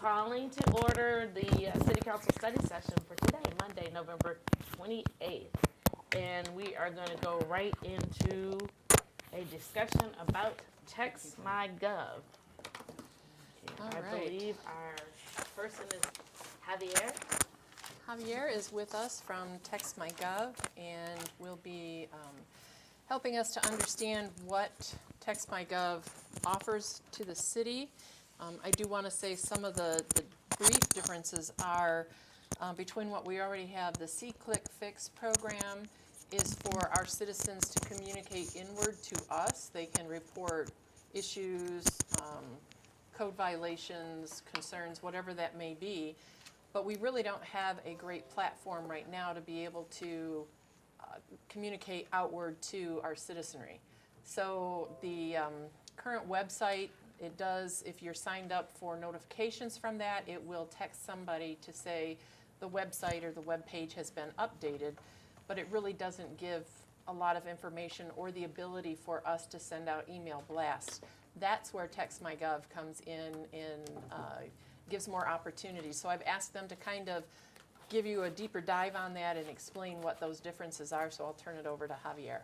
calling to order the City Council study session for today, Monday, November 28th. And we are going to go right into a discussion about TexMyGov. I believe our person is Javier. Javier is with us from TexMyGov and will be helping us to understand what TexMyGov offers to the city. I do want to say some of the brief differences are between what we already have. The See-Click Fix program is for our citizens to communicate inward to us. They can report issues, code violations, concerns, whatever that may be. But we really don't have a great platform right now to be able to communicate outward to our citizenry. So the current website, it does, if you're signed up for notifications from that, it will text somebody to say the website or the web page has been updated, but it really doesn't give a lot of information or the ability for us to send out email blasts. That's where TexMyGov comes in and gives more opportunities. So I've asked them to kind of give you a deeper dive on that and explain what those differences are, so I'll turn it over to Javier.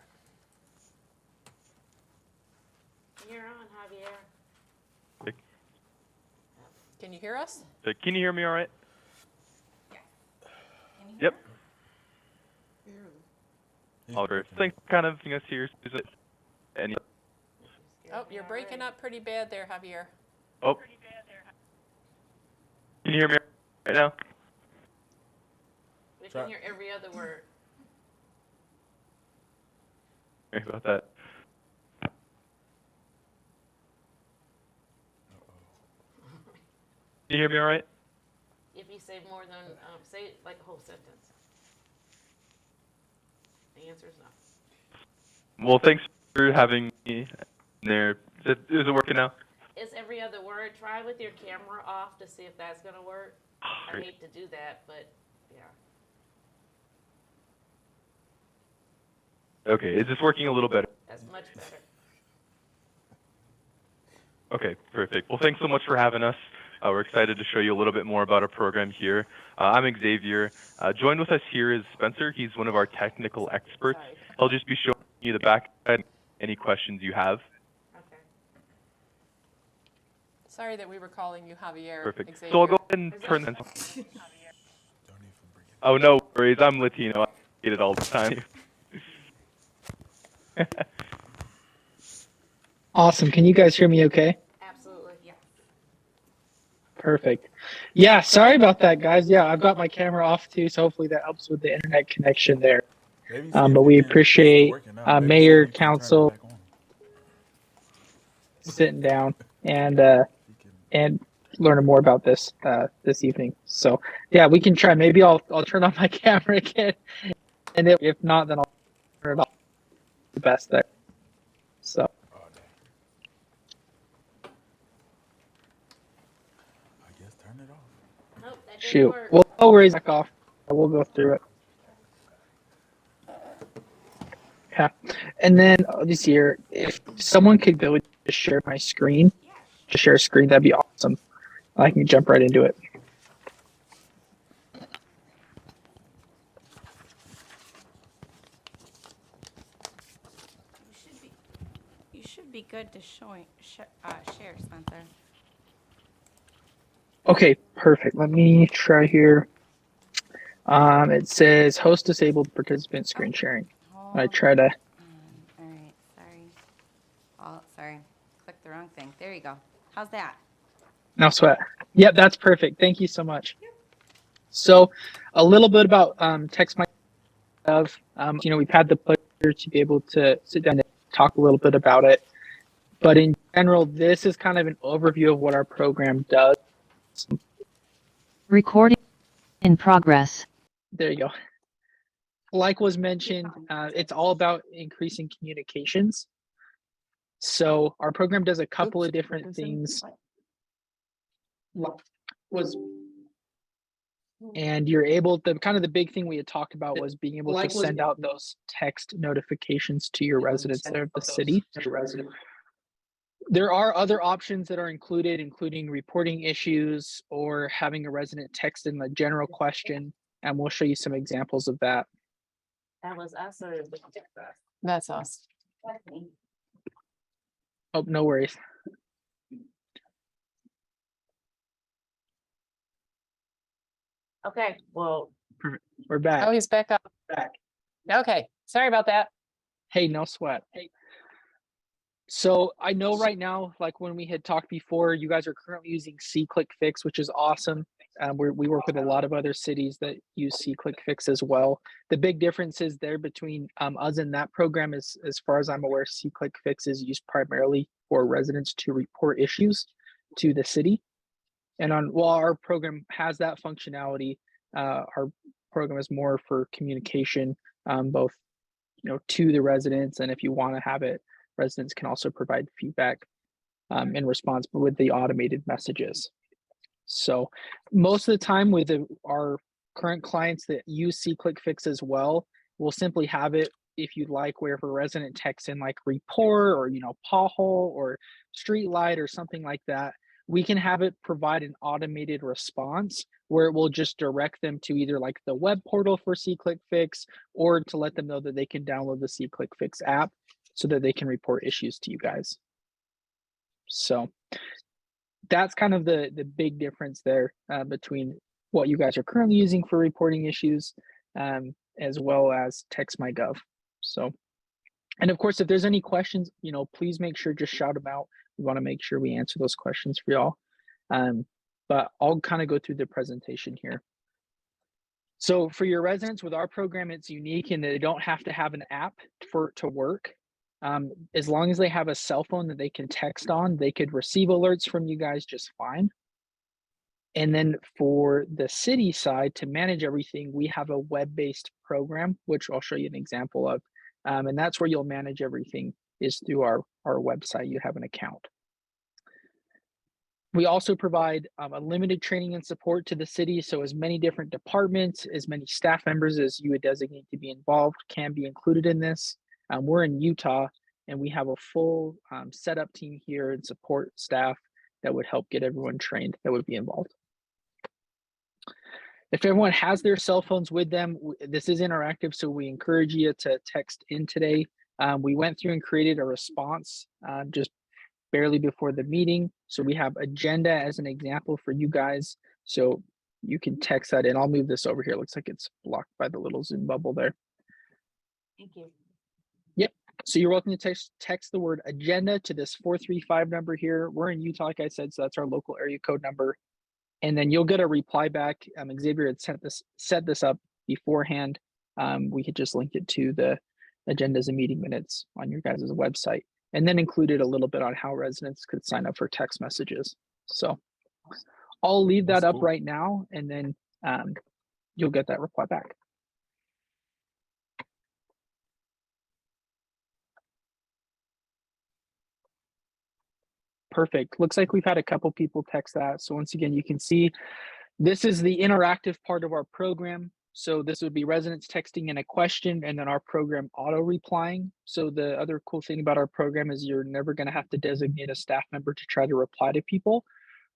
You're on, Javier. Can you hear us? Can you hear me all right? Yeah. Yep. Oliver, thanks for kind of us here. Any? Oh, you're breaking up pretty bad there, Javier. Oh. Can you hear me right now? We can hear every other word. Sorry about that. Can you hear me all right? If you say more than, say it like a whole sentence. The answer is no. Well, thanks for having me there. Is it working now? It's every other word. Try with your camera off to see if that's going to work. I hate to do that, but yeah. Okay, is this working a little better? That's much better. Okay, perfect. Well, thanks so much for having us. We're excited to show you a little bit more about our program here. I'm Xavier. Joined with us here is Spencer. He's one of our technical experts. He'll just be showing you the back end, any questions you have. Okay. Sorry that we were calling you Javier. Perfect. Xavier. So I'll go ahead and turn this. Oh, no worries. I'm Latino. I get it all the time. Awesome. Can you guys hear me okay? Absolutely. Yeah. Perfect. Yeah, sorry about that, guys. Yeah, I've got my camera off too, so hopefully that helps with the internet connection there. But we appreciate Mayor, Council sitting down and learning more about this this evening. So yeah, we can try. Maybe I'll turn on my camera again, and if not, then I'll turn it off. The best there. So. Nope, that didn't Shoot. work. Well, I'll raise back off. We'll go through it. Yeah. And then this year, if someone could go and just share my screen, just share a screen, that'd be awesome. I can jump right into it. You should be good to share, Spencer. Okay, perfect. Let me try here. It says host disabled participant screen sharing. I try to. All right, sorry. Oh, sorry. Clicked the wrong thing. There you go. How's that? No sweat. Yep, that's perfect. Thank you so much. So, a little bit about TexMyGov. We've had the pleasure to be able to sit down and talk a little bit about it. But in general, this is kind of an overview of what our program does. Recording in progress. There you go. Like was mentioned, it's all about increasing communications. So our program does a couple of different things. And you're able to, kind of the big thing we had talked about was being able to send out those text notifications to your residents there of the city. There are other options that are included, including reporting issues or having a resident text in the general question, and we'll show you some examples of that. That was us or the That's us. Oh, no worries. Okay, well, We're back. Oh, he's back up. Okay, sorry about that. Hey, no sweat. So I know right now, like when we had talked before, you guys are currently using C-Click-Fix, which is awesome. We work with a lot of other cities that use C-Click-Fix as well. The big differences there between us and that program is, as far as I'm aware, C-Click-Fix is used primarily for residents to report issues to the city. And while our program has that functionality, our program is more for communication, both to the residents, and if you want to have it, residents can also provide feedback in response, but with the automated messages. So most of the time with our current clients that use C-Click-Fix as well, we'll simply have it, if you'd like, where if a resident texts in like report or pothole or street light or something like that, we can have it provide an automated response where it will just direct them to either like the web portal for C-Click-Fix or to let them know that they can download the C-Click-Fix app so that they can report issues to you guys. So that's kind of the big difference there between what you guys are currently using for reporting issues as well as TexMyGov. So, and of course, if there's any questions, please make sure just shout them out. We want to make sure we answer those questions for y'all. But I'll kind of go through the presentation here. So for your residents with our program, it's unique in that they don't have to have an app for it to work. As long as they have a cell phone that they can text on, they could receive alerts from you guys just fine. And then for the city side, to manage everything, we have a web-based program, which I'll show you an example of. And that's where you'll manage everything is through our website. You have an account. We also provide a limited training and support to the city. So as many different departments, as many staff members as you would designate to be involved can be included in this. We're in Utah and we have a full setup team here and support staff that would help get everyone trained that would be involved. If everyone has their cell phones with them, this is interactive, so we encourage you to text in today. We went through and created a response just barely before the meeting. So we have agenda as an example for you guys. So you can text that in. I'll move this over here. Looks like it's blocked by the little Zoom bubble there. thank you. Yep. So you're welcome to text the word agenda to this 435 number here. We're in Utah, like I said, so that's our local area code number. And then you'll get a reply back. Xavier had set this up beforehand. We could just link it to the agendas and meeting minutes on your guys' website, and then included a little bit on how residents could sign up for text messages. So I'll leave that up right now, and then you'll get that reply back. Perfect. Looks like we've had a couple people text that. So once again, you can see this is the interactive part of our program. So this would be residents texting in a question and then our program auto replying. So the other cool thing about our program is you're never going to have to designate a staff member to try to reply to people.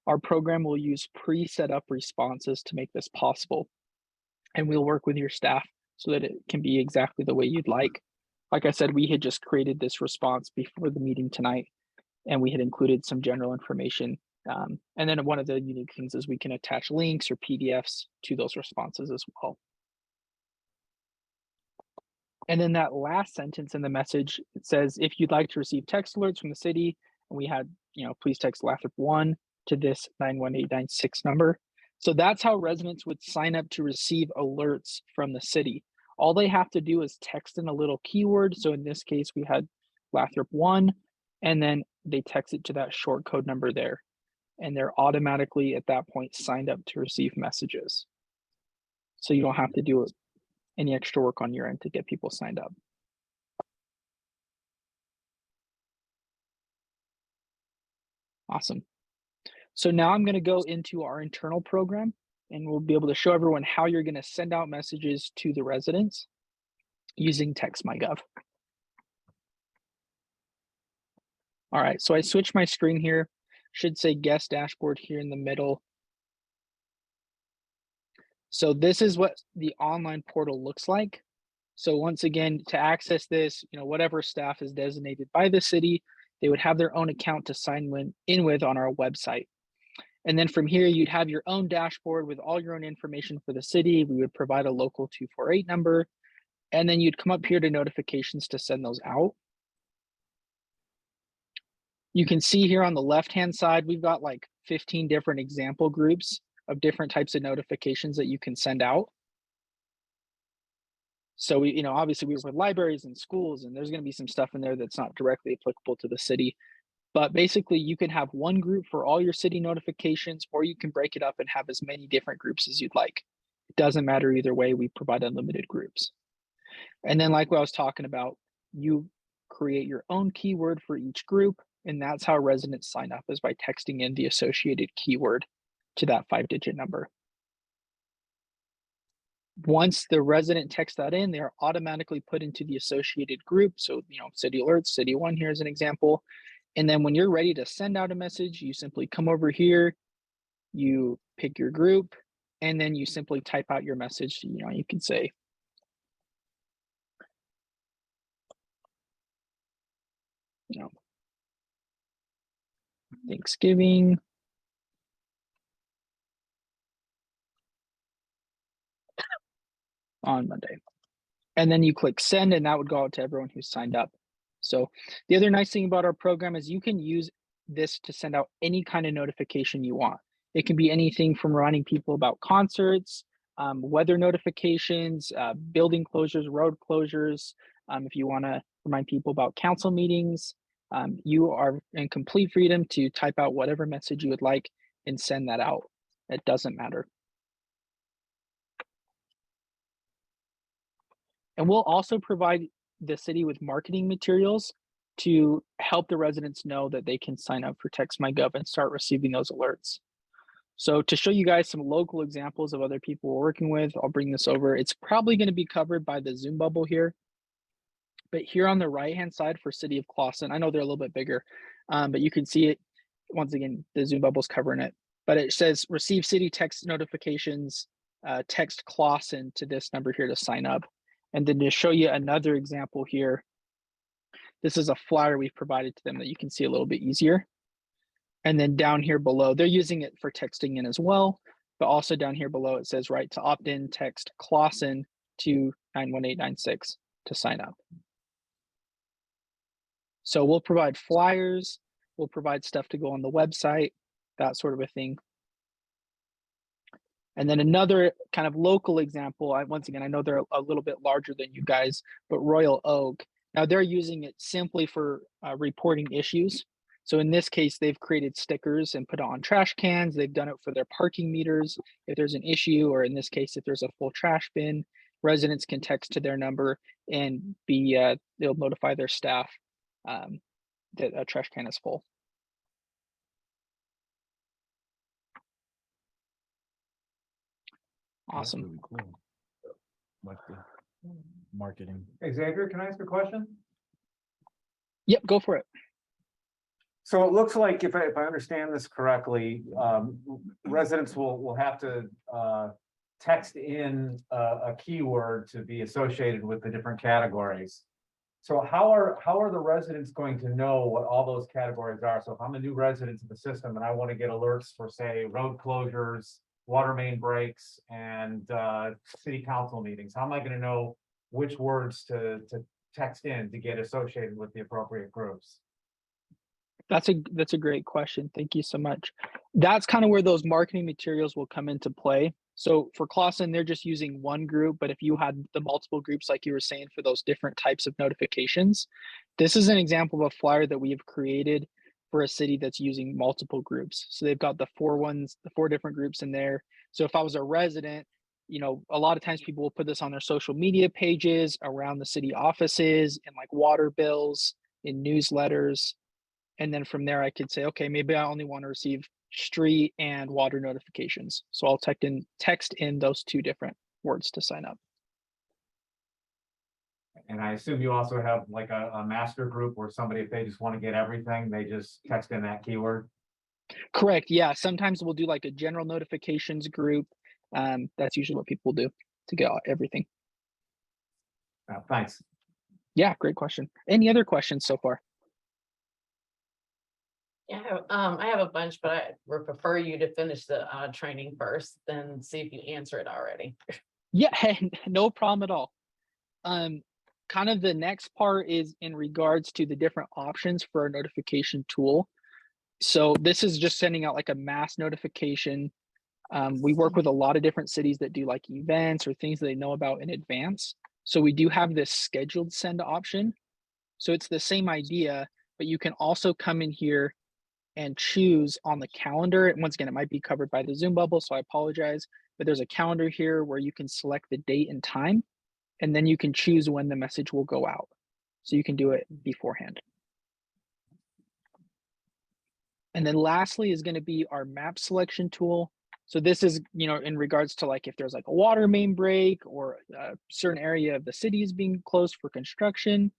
Our program will use pre-set up responses to make this possible. And we'll work with your staff so that it can be exactly the way you'd like. Like I said, we had just created this response before the meeting tonight, and we had included some general information. And then one of the unique things is we can attach links or PDFs to those responses as well. And then that last sentence in the message, it says, if you'd like to receive text alerts from the city, and we had, please text Lathrup 1 to this 91896 number. So that's how residents would sign up to receive alerts from the city. All they have to do is text in a little keyword. So in this case, we had Lathrup 1, and then they text it to that short code number there. And they're automatically at that point signed up to receive messages. So you don't have to do any extra work on your end to get people signed up. Awesome. So now I'm going to go into our internal program, and we'll be able to show everyone how you're going to send out messages to the residents using TexMyGov. All right, so I switched my screen here. Should say guest dashboard here in the middle. So this is what the online portal looks like. So once again, to access this, whatever staff is designated by the city, they would have their own account to sign in with on our website. And then from here, you'd have your own dashboard with all your own information for the city. We would provide a local 248 number, and then you'd come up here to notifications to send those out. You can see here on the left-hand side, we've got like 15 different example groups of different types of notifications that you can send out. So we, obviously we work with libraries and schools, and there's going to be some stuff in there that's not directly applicable to the city. But basically, you can have one group for all your city notifications, or you can break it up and have as many different groups as you'd like. It doesn't matter either way. We provide unlimited groups. And then, like what I was talking about, you create your own keyword for each group, and that's how residents sign up, is by texting in the associated keyword to that 5-digit number. Once the resident texts that in, they are automatically put into the associated group. So, city alerts, city one here is an example. And then when you're ready to send out a message, you simply come over here, you pick your group, and then you simply type out your message. You can say, Thanksgiving. On Monday. And then you click send, and that would go out to everyone who's signed up. So the other nice thing about our program is you can use this to send out any kind of notification you want. It can be anything from reminding people about concerts, weather notifications, building closures, road closures. If you want to remind people about council meetings, you are in complete freedom to type out whatever message you would like and send that out. It doesn't matter. And we'll also provide the city with marketing materials to help the residents know that they can sign up for TexMyGov and start receiving those alerts. So to show you guys some local examples of other people we're working with, I'll bring this over. It's probably going to be covered by the Zoom bubble here. But here on the right-hand side for City of Clawson, I know they're a little bit bigger, but you can see it. Once again, the Zoom bubble's covering it. But it says receive city text notifications, text Clawson to this number here to sign up. And then to show you another example here, this is a flyer we've provided to them that you can see a little bit easier. And then down here below, they're using it for texting in as well, but also down here below it says, right, to opt in, text Clawson to 91896 to sign up. So we'll provide flyers, we'll provide stuff to go on the website, that sort of a thing. And then another kind of local example, once again, I know they're a little bit larger than you guys, but Royal Oak, now they're using it simply for reporting issues. So in this case, they've created stickers and put it on trash cans. They've done it for their parking meters. If there's an issue, or in this case, if there's a full trash bin, residents can text to their number and they'll notify their staff that a trash can is full. Awesome. That's really cool. Like the marketing. Hey, Xavier, can I ask a question? Yep, go for it. So it looks like, if I understand this correctly, residents will have to text in a keyword to be associated with the different categories. So how are the residents going to know what all those categories are? So if I'm a new resident to the system and I want to get alerts for, say, road closures, water main breaks, and city council meetings, how am I going to know which words to text in to get associated with the appropriate groups? That's a great question. Thank you so much. That's kind of where those marketing materials will come into play. So for Clawson, they're just using one group, but if you had the multiple groups, like you were saying, for those different types of notifications, this is an example of a flyer that we have created for a city that's using multiple groups. So they've got the four different groups in there. So if I was a resident, a lot of times people will put this on their social media pages, around the city offices, and like water bills, in newsletters. And then from there, I could say, okay, maybe I only want to receive street and water notifications. So I'll text in those two different words to sign up. And I assume you also have like a master group where somebody, if they just want to get everything, they just text in that keyword. Correct. Yeah. Sometimes we'll do like a general notifications group. That's usually what people do to get everything. Thanks. Yeah. Great question. Any other questions so far? Yeah, I have a bunch, but I would prefer you to finish the training first, then see if you answer it already. Yeah. No problem at all. Kind of the next part is in regards to the different options for our notification tool. So this is just sending out like a mass notification. We work with a lot of different cities that do like events or things that they know about in advance. So we do have this scheduled send option. So it's the same idea, but you can also come in here and choose on the calendar. Once again, it might be covered by the Zoom bubble, so I apologize, but there's a calendar here where you can select the date and time, and then you can choose when the message will go out. So you can do it beforehand. And then lastly is going to be our map selection tool. So this is, in regards to like if there's like a water main break or a certain area of the city is being closed for construction.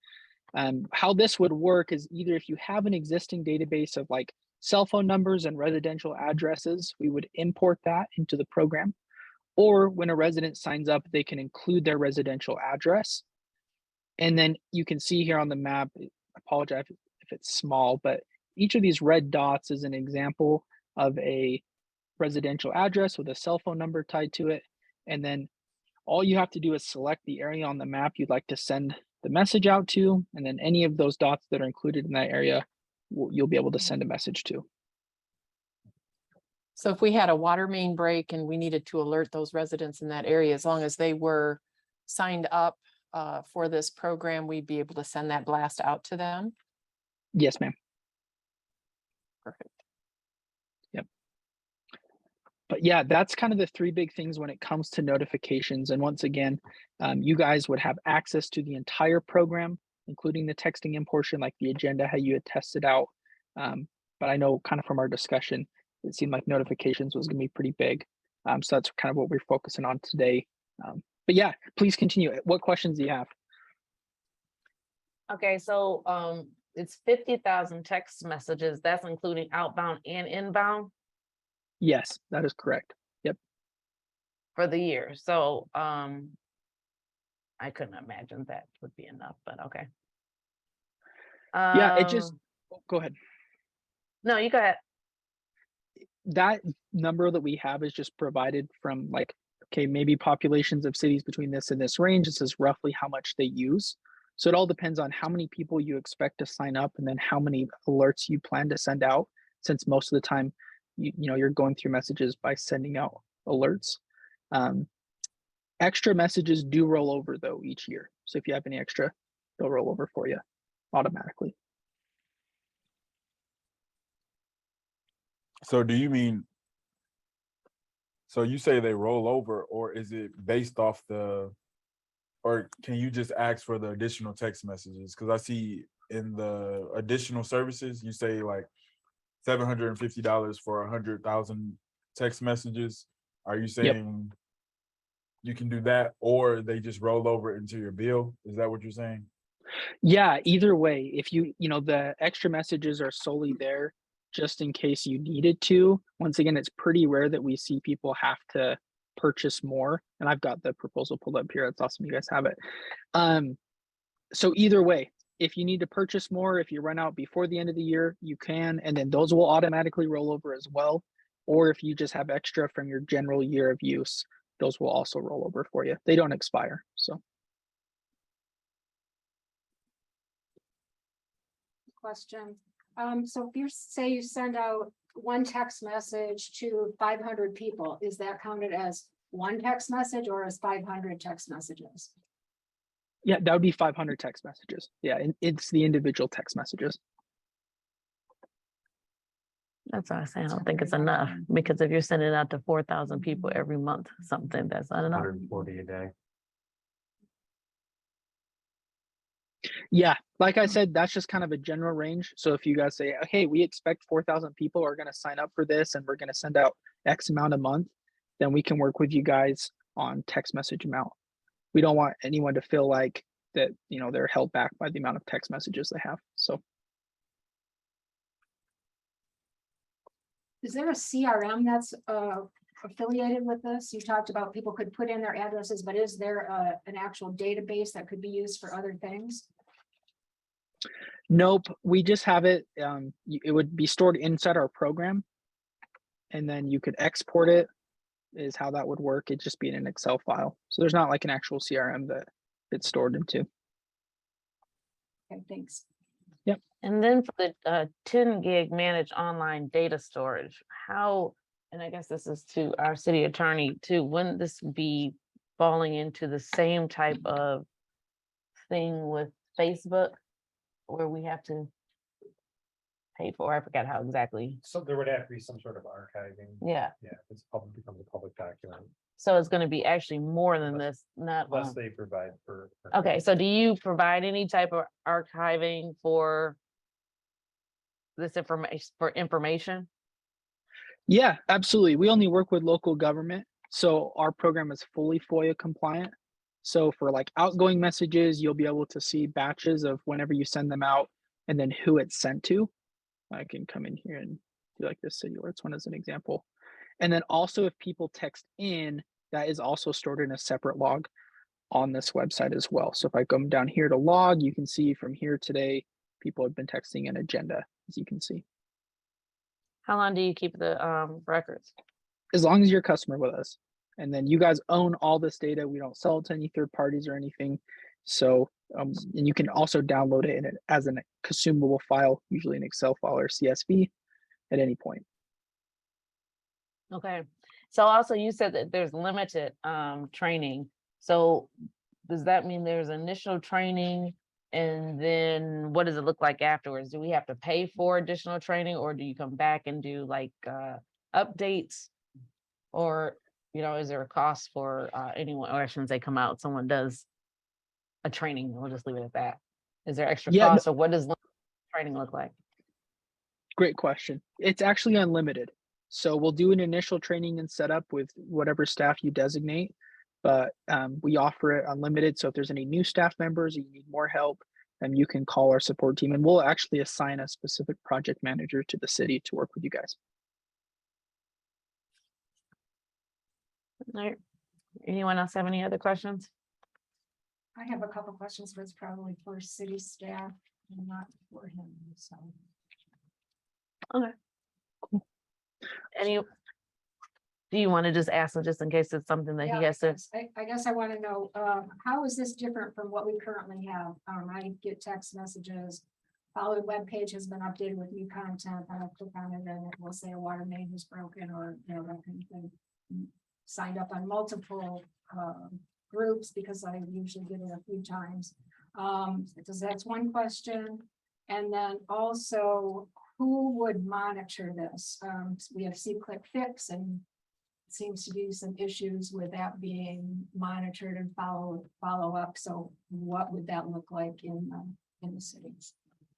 How this would work is either if you have an existing database of like cell phone numbers and residential addresses, we would import that into the program. Or when a resident signs up, they can include their residential address. And then you can see here on the map, I apologize if it's small, but each of these red dots is an example of a residential address with a cell phone number tied to it. And then all you have to do is select the area on the map you'd like to send the message out to, and then any of those dots that are included in that area, you'll be able to send a message to. So if we had a water main break and we needed to alert those residents in that area, as long as they were signed up for this program, we'd be able to send that blast out to them? Yes, ma'am. Perfect. Yep. But yeah, that's kind of the three big things when it comes to notifications. And once again, you guys would have access to the entire program, including the texting in portion, like the agenda, how you had tested out. But I know kind of from our discussion, it seemed like notifications was going to be pretty big. So that's kind of what we're focusing on today. But yeah, please continue. What questions do you have? Okay, so it's 50,000 text messages. That's including outbound and inbound Yes, that is correct. Yep. for the year. So I couldn't imagine that would be enough, but okay. Yeah, it just, go ahead. No, you go ahead. That number that we have is just provided from like, okay, maybe populations of cities between this and this range. This is roughly how much they use. So it all depends on how many people you expect to sign up and then how many alerts you plan to send out, since most of the time, you're going through messages by sending out alerts. Extra messages do roll over though each year. So if you have any extra, they'll roll over for you automatically. So do you mean, so you say they roll over, or is it based off or can you just ask for the additional text messages? Because I see in the additional services, you say like $750 for 100,000 text messages. Are you saying you can do that, or they just roll over into your bill? Is that what you're saying? Yeah, either way, if the extra messages are solely there just in case you needed to. Once again, it's pretty rare that we see people have to purchase more. And I've got the proposal pulled up here. That's awesome. You guys have it. So either way, if you need to purchase more, if you run out before the end of the year, you can, and then those will automatically roll over as well. Or if you just have extra from your general year of use, those will also roll over for you. They don't expire. So. Question. So if you say you send out one text message to 500 people, is that counted as one text message or as 500 text messages? Yeah, that would be 500 text messages. Yeah, and it's the individual text messages. That's what I say. I don't think it's enough, because if you're sending it out to 4,000 people every month, something that's not enough. 140 a day. Yeah, like I said, that's just kind of a general range. So if you guys say, hey, we expect 4,000 people are going to sign up for this and we're going to send out X amount a month, then we can work with you guys on text message amount. We don't want anyone to feel like that, they're held back by the amount of text messages they have. So Is there a CRM that's affiliated with this? You talked about people could put in their addresses, but is there an actual database that could be used for other things? nope, we just have it. It would be stored inside our program, and then you could export it. Is how that would work. It'd just be in an Excel file. So there's not like an actual CRM that it's stored into. Okay, thanks. And then for the 10 gig managed online data storage, how, and I guess this is to our city attorney too, wouldn't this be falling into the same type of thing with Facebook where we have to pay for? I forgot how exactly. So there would have to be some sort of archiving. Yeah. Yeah, it's public, becomes a public document, So it's going to be actually more than this, not. unless they provide for. Okay, so do you provide any type of archiving for this information? Yeah, absolutely. We only work with local government. So our program is fully FOIA compliant. So for like outgoing messages, you'll be able to see batches of whenever you send them out and then who it's sent to. I can come in here and do like this city alerts one as an example. And then also if people text in, that is also stored in a separate log on this website as well. So if I come down here to log, you can see from here today, people have been texting an agenda, as you can see. How long do you keep the records? As long as you're a customer with us. And then you guys own all this data. We don't sell it to any third parties or anything. So, and you can also download it as a consumable file, usually an Excel file or CSV at any point. Okay. So also you said that there's limited training. So does that mean there's initial training and then what does it look like afterwards? Do we have to pay for additional training or do you come back and do like updates? Or, is there a cost for anyone, or shouldn't they come out, someone does a training, we'll just leave it at that. Is there extra cost or what does training look like? Great question. It's actually unlimited. So we'll do an initial training and setup with whatever staff you designate, but we offer it unlimited. So if there's any new staff members or you need more help, then you can call our support team and we'll actually assign a specific project manager to the city to work with you guys. All right. Anyone else have any other questions? I have a couple questions, but it's probably for city staff and not for him, so. Okay. Cool. Do you want to just ask him just in case it's something that he has to? I guess I want to know, how is this different from what we currently have? I get text messages. Followed web page has been updated with new content. I click on it and it will say a water main is broken or that kind of thing. Signed up on multiple groups because I usually get it a few times. That's one question. And then also, who would monitor this? We have See-Click Fix and it seems to be some issues with that being monitored and follow up. So what would that look like in the cities?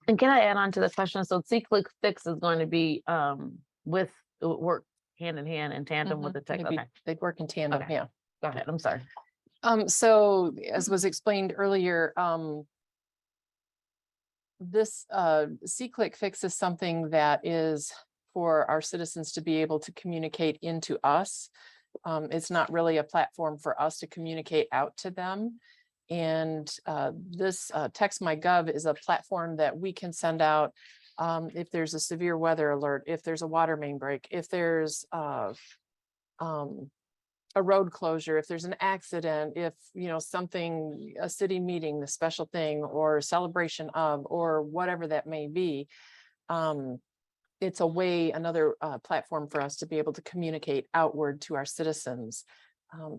And can I add on to the question? So See-Click Fix is going to be work hand in hand in tandem with the tech. Okay. They'd work in tandem, Okay. yeah. Go ahead. I'm sorry. So as was explained earlier, this See-Click Fix is something that is for our citizens to be able to communicate into us. It's not really a platform for us to communicate out to them. And this TexMyGov is a platform that we can send out if there's a severe weather alert, if there's a water main break, if there's a road closure, if there's an accident, if something, a city meeting, the special thing or celebration of, or whatever that may be. It's another platform for us to be able to communicate outward to our citizens.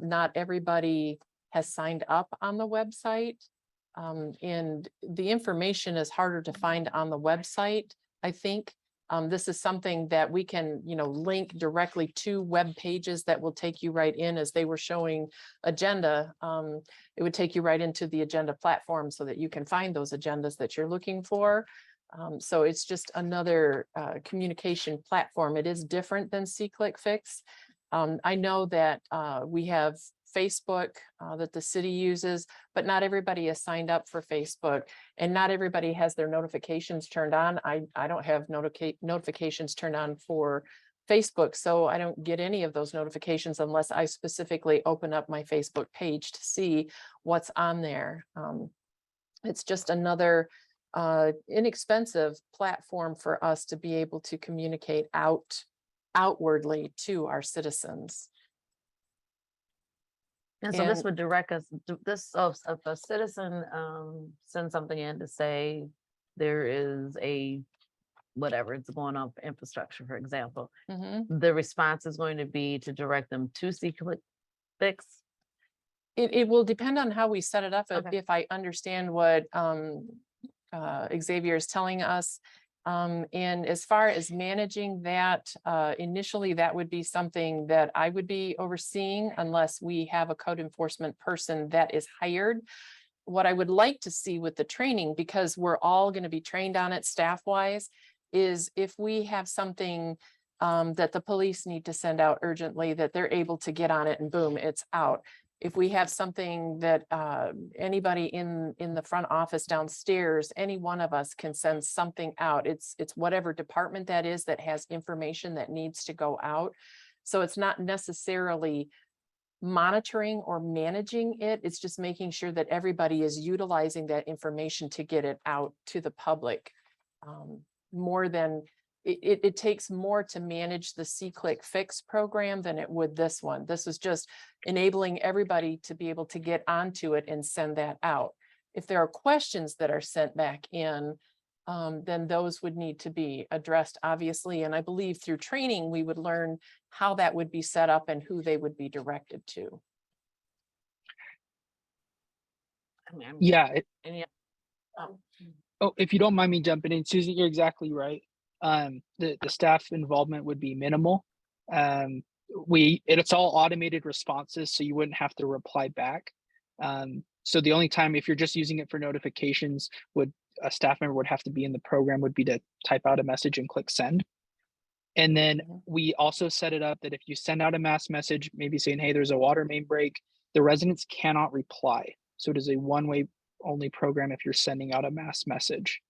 Not everybody has signed up on the website. And the information is harder to find on the website, I think. This is something that we can, link directly to web pages that will take you right in. As they were showing agenda, it would take you right into the agenda platform so that you can find those agendas that you're looking for. So it's just another communication platform. It is different than See-Click Fix. I know that we have Facebook that the city uses, but not everybody is signed up for Facebook, and not everybody has their notifications turned on. I don't have notifications turned on for Facebook, so I don't get any of those notifications unless I specifically open up my Facebook page to see what's on there. It's just another inexpensive platform for us to be able to communicate outwardly to our citizens. And so this And- would direct us, so if a citizen sends something in to say there is a, whatever, it's going on for infrastructure, for example, Mhm. the response is going to be to direct them to Fix. It will depend on how we set it up. Okay. If I understand what Xavier is telling us. And as far as managing that, initially, that would be something that I would be overseeing unless we have a code enforcement person that is hired. What I would like to see with the training, because we're all going to be trained on it staff-wise, is if we have something that the police need to send out urgently, that they're able to get on it and boom, it's out. If we have something that anybody in the front office downstairs, any one of us can send something out. It's whatever department that is that has information that needs to go out. So it's not necessarily monitoring or managing it. It's just making sure that everybody is utilizing that information to get it out to the public. More than it takes more to manage the C-Click Fix program than it would this one. This is just enabling everybody to be able to get onto it and send that out. If there are questions that are sent back in, then those would need to be addressed, obviously. And I believe through training, we would learn how that would be set up and who they would be directed to. Yeah. Oh, If you don't mind me jumping in, Susan, you're exactly right. The staff involvement would be minimal. It's all automated responses, so you wouldn't have to reply back. So the only time, if you're just using it for notifications, a staff member would have to be in the program would be to type out a message and click send. And then we also set it up that if you send out a mass message, maybe saying, hey, there's a water main break, the residents cannot reply. So it is a one-way only program if you're sending out a mass message.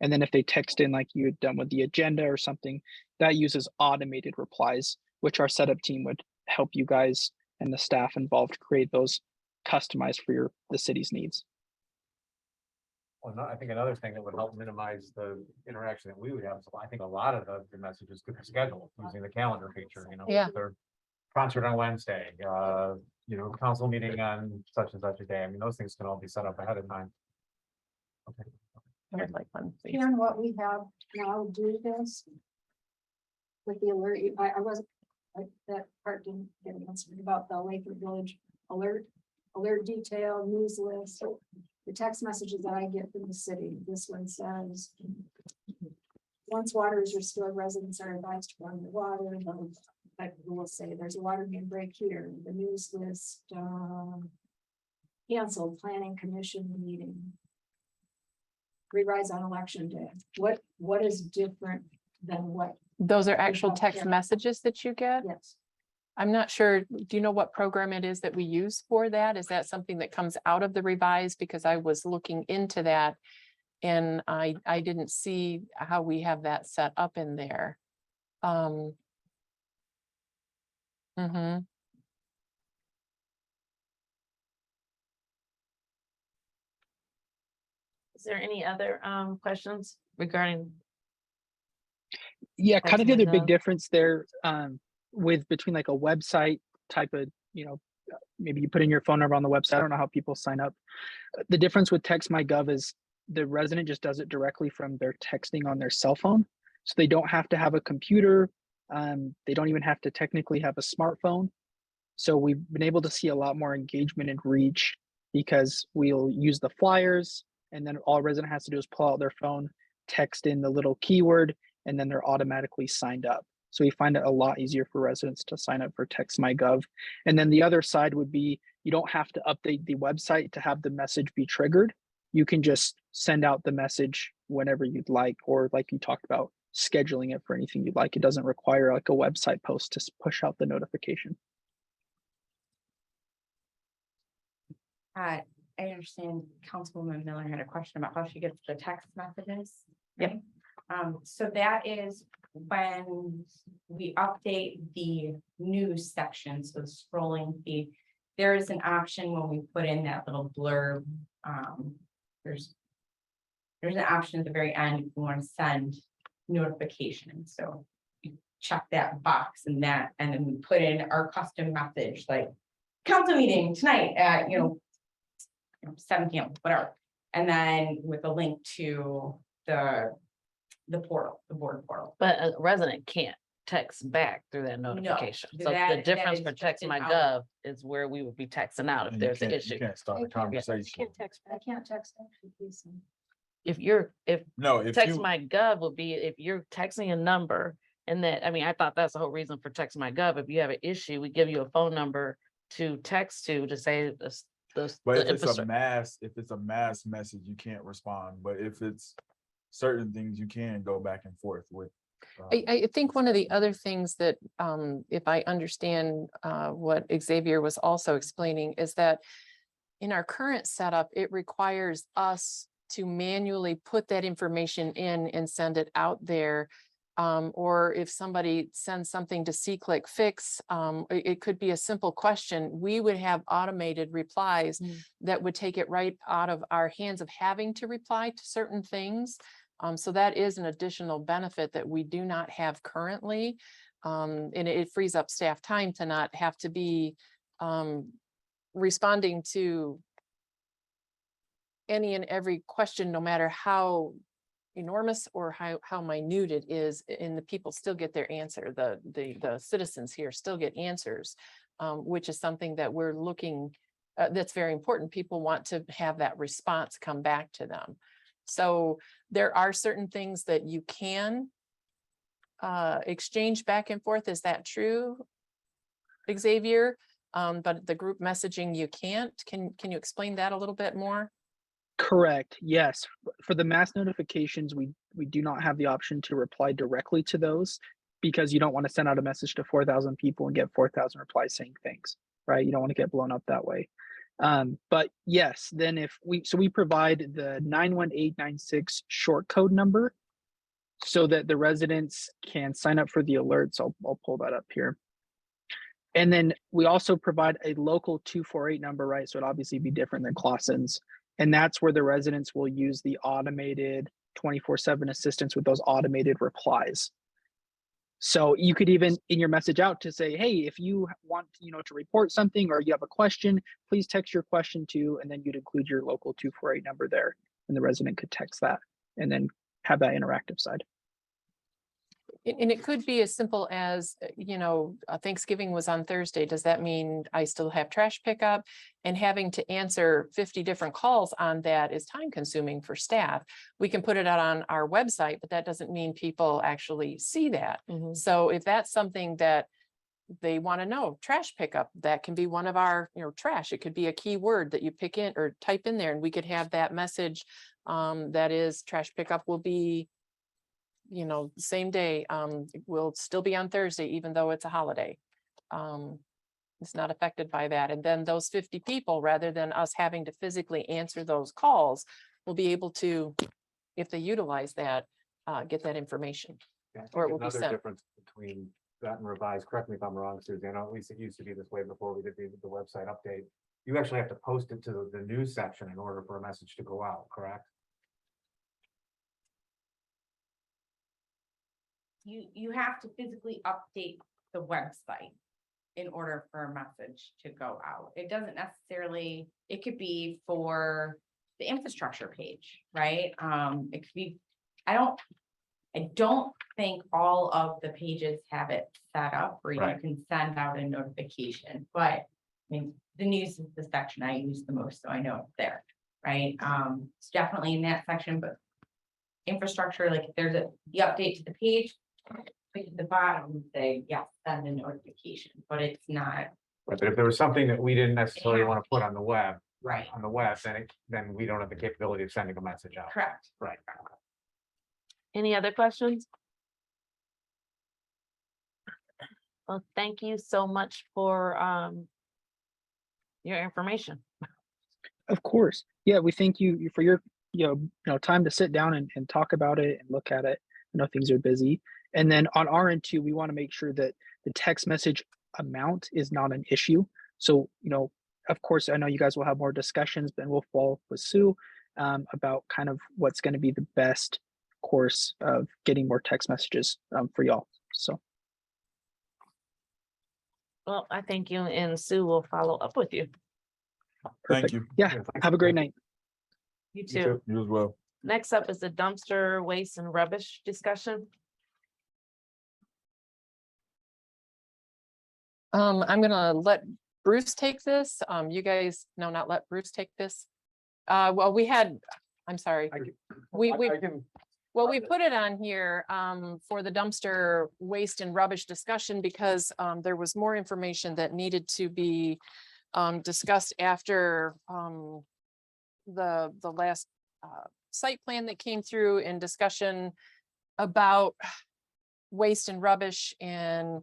And then if they text in like you had done with the agenda or something, that uses automated replies, which our setup team would help you guys and the staff involved create those customized for the city's needs. Well, I think another thing that would help minimize the interaction that we would have, so I think a lot of the messages could be scheduled using the calendar feature, Yeah. Their concert on Wednesday, council meeting on such and such a day. I mean, those things can all be set up ahead of time. Okay. I would like one, please. Karen, what we have now do this with the alert, I wasn't, that part didn't get answered about the Lathrup Village alert detail, news list, the text messages that I get from the city. This one says, once water is restored, residents are advised to run the water. Like we'll say, there's a water main break here. The news list, canceled planning commission meeting. Rewrites on election day. What is different than what? Those are actual have text here. messages that you get? Yes. I'm not sure. Do you know what program it is that we use for that? Is that something that comes out of the revise? Because I was looking into that and I didn't see how we have that set up in there. Mhm. is there any other questions regarding? Yeah, kind of the other big TexMyGov. difference there with between like a website type of, maybe you put in your phone number on the website. I don't know how people sign up. The difference with TexMyGov is the resident just does it directly from their texting on their cell phone. So they don't have to have a computer. They don't even have to technically have a smartphone. So we've been able to see a lot more engagement and reach because we'll use the flyers and then all a resident has to do is pull out their phone, text in the little keyword, and then they're automatically signed up. So we find it a lot easier for residents to sign up for TexMyGov. And then the other side would be, you don't have to update the website to have the message be triggered. You can just send out the message whenever you'd like, or like you talked about, scheduling it for anything you'd like. It doesn't require like a website post to push out the notification. I understand Councilwoman Miller had a question about how she gets the text messages. Yep. Right? So that is when we update the news section, so the scrolling feed, there is an option when we put in that little blurb. There's an option at the very end if you want to send notifications. So you check that box and then we put in our custom message, like council meeting tonight at 7 p.m. whatever, and then with a link to the portal, the board portal. But a resident can't text back through that notification. So that- the difference that for is just an TextMyGov is where we would be texting out if And you there's an can't- issue. You can't start I a can't- conversation. I can't text actually, please. If No, if you, TextMyGov will be, if you're texting a number and that, I mean, I thought that's the whole reason for TextMyGov. If you have an issue, we give you a phone number to text to say but the if it's a infrastructure. mass message, you can't respond. But if it's certain things, you can go back and forth with. I think one of the other things that, if I understand what Xavier was also explaining, is that in our current setup, it requires us to manually put that information in and send it out there. Or if somebody sends something to C-Click Fix, it could be a simple question. We would have automated replies that would take it right out of our hands of having to reply to certain things. So that is an additional benefit that we do not have currently. And it frees up staff time to not have to be responding to any and every question, no matter how enormous or how minute it is, and the people still get their answer. The citizens here still get answers, which is something that we're looking, that's very important. People want to have that response come back to them. So there are certain things that you can exchange back and forth. Is that true, Xavier? But the group messaging you can't. Can you explain that a little bit more? Correct. Yes. For the mass notifications, we do not have the option to reply directly to those because you don't want to send out a message to 4,000 people and get 4,000 replies saying things, right? You don't want to get blown up that way. But yes, then if we provide the 91896 short code number so that the residents can sign up for the alerts. I'll pull that up here. And then we also provide a local 248 number, right? So it'd obviously be different than Clausen's. And that's where the residents will use the automated 24/7 assistance with those automated replies. So you could even in your message out to say, hey, if you want, to report something or you have a question, please text your question to, and then you'd include your local 248 number there, and the resident could text that and then have that interactive side. And it could be as simple as, Thanksgiving was on Thursday. Does that mean I still have trash pickup? And having to answer 50 different calls on that is time consuming for staff. We can put it out on our website, but that doesn't mean people actually see that. So if that's something that they want to know, trash pickup, that can be one of our, trash. It could be a keyword that you pick in or type in there, and we could have that message that is trash pickup will be same day, will still be on Thursday, even though it's a holiday. It's not affected by that. And then those 50 people, rather than us having to physically answer those calls, will be able to, if they utilize that, get that information. Or it will be Another sent. difference between that and revised, correct me if I'm wrong, Suzanne, at least it used to be this way before we did the website update. You actually have to post it to the news section in order for a message to go out, correct? You have to physically update the website in order for a message to go out. It doesn't necessarily, it could be for the infrastructure page, right? It could be, I don't think all of the pages have it set up where you Right. can send out a notification, but I mean, the news is the section I use the most, so I know it's there, right? It's definitely in that section, but infrastructure, like if there's the update to the page, click at the bottom and say, yes, send a notification, but it's not. Right, but if there was something that we didn't necessarily want to put on the web, Right. then we don't have the capability of sending a message out. Correct. Right. Any other questions? Well, thank you so much for your information. Of course. Yeah, we thank you for your time to sit down and talk about it and look at it. I know things are busy. And then on our end too, we want to make sure that the text message amount is not an issue. So, of course, I know you guys will have more discussions, but we'll follow up with Sue about kind of what's going to be the best course of getting more text messages for y'all. So, Well, I thank you, and Sue will follow up with you. perfect. Thank you. Yeah, have a great night. You You too. You as well. Next up is the dumpster waste and rubbish discussion. I'm gonna let Bruce take this. You guys, no, not let Bruce take this. Well, I'm sorry. We can, Well, we put it on here for the dumpster waste and rubbish discussion because there was more information that needed to be discussed after the last site plan that came through in discussion about waste and rubbish and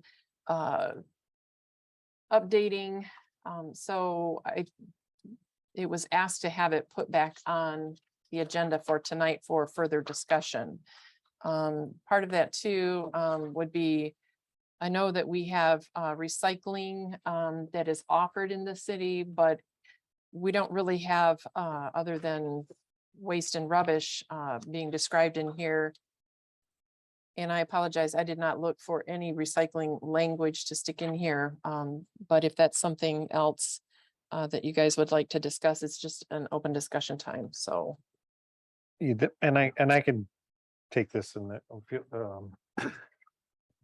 updating. So it was asked to have it put back on the agenda for tonight for further discussion. Part of that too would be, I know that we have recycling that is offered in the city, but we don't really have other than waste and rubbish being described in here. And I apologize, I did not look for any recycling language to stick in here. But if that's something else that you guys would like to discuss, it's just an open discussion time, so. And I can take this and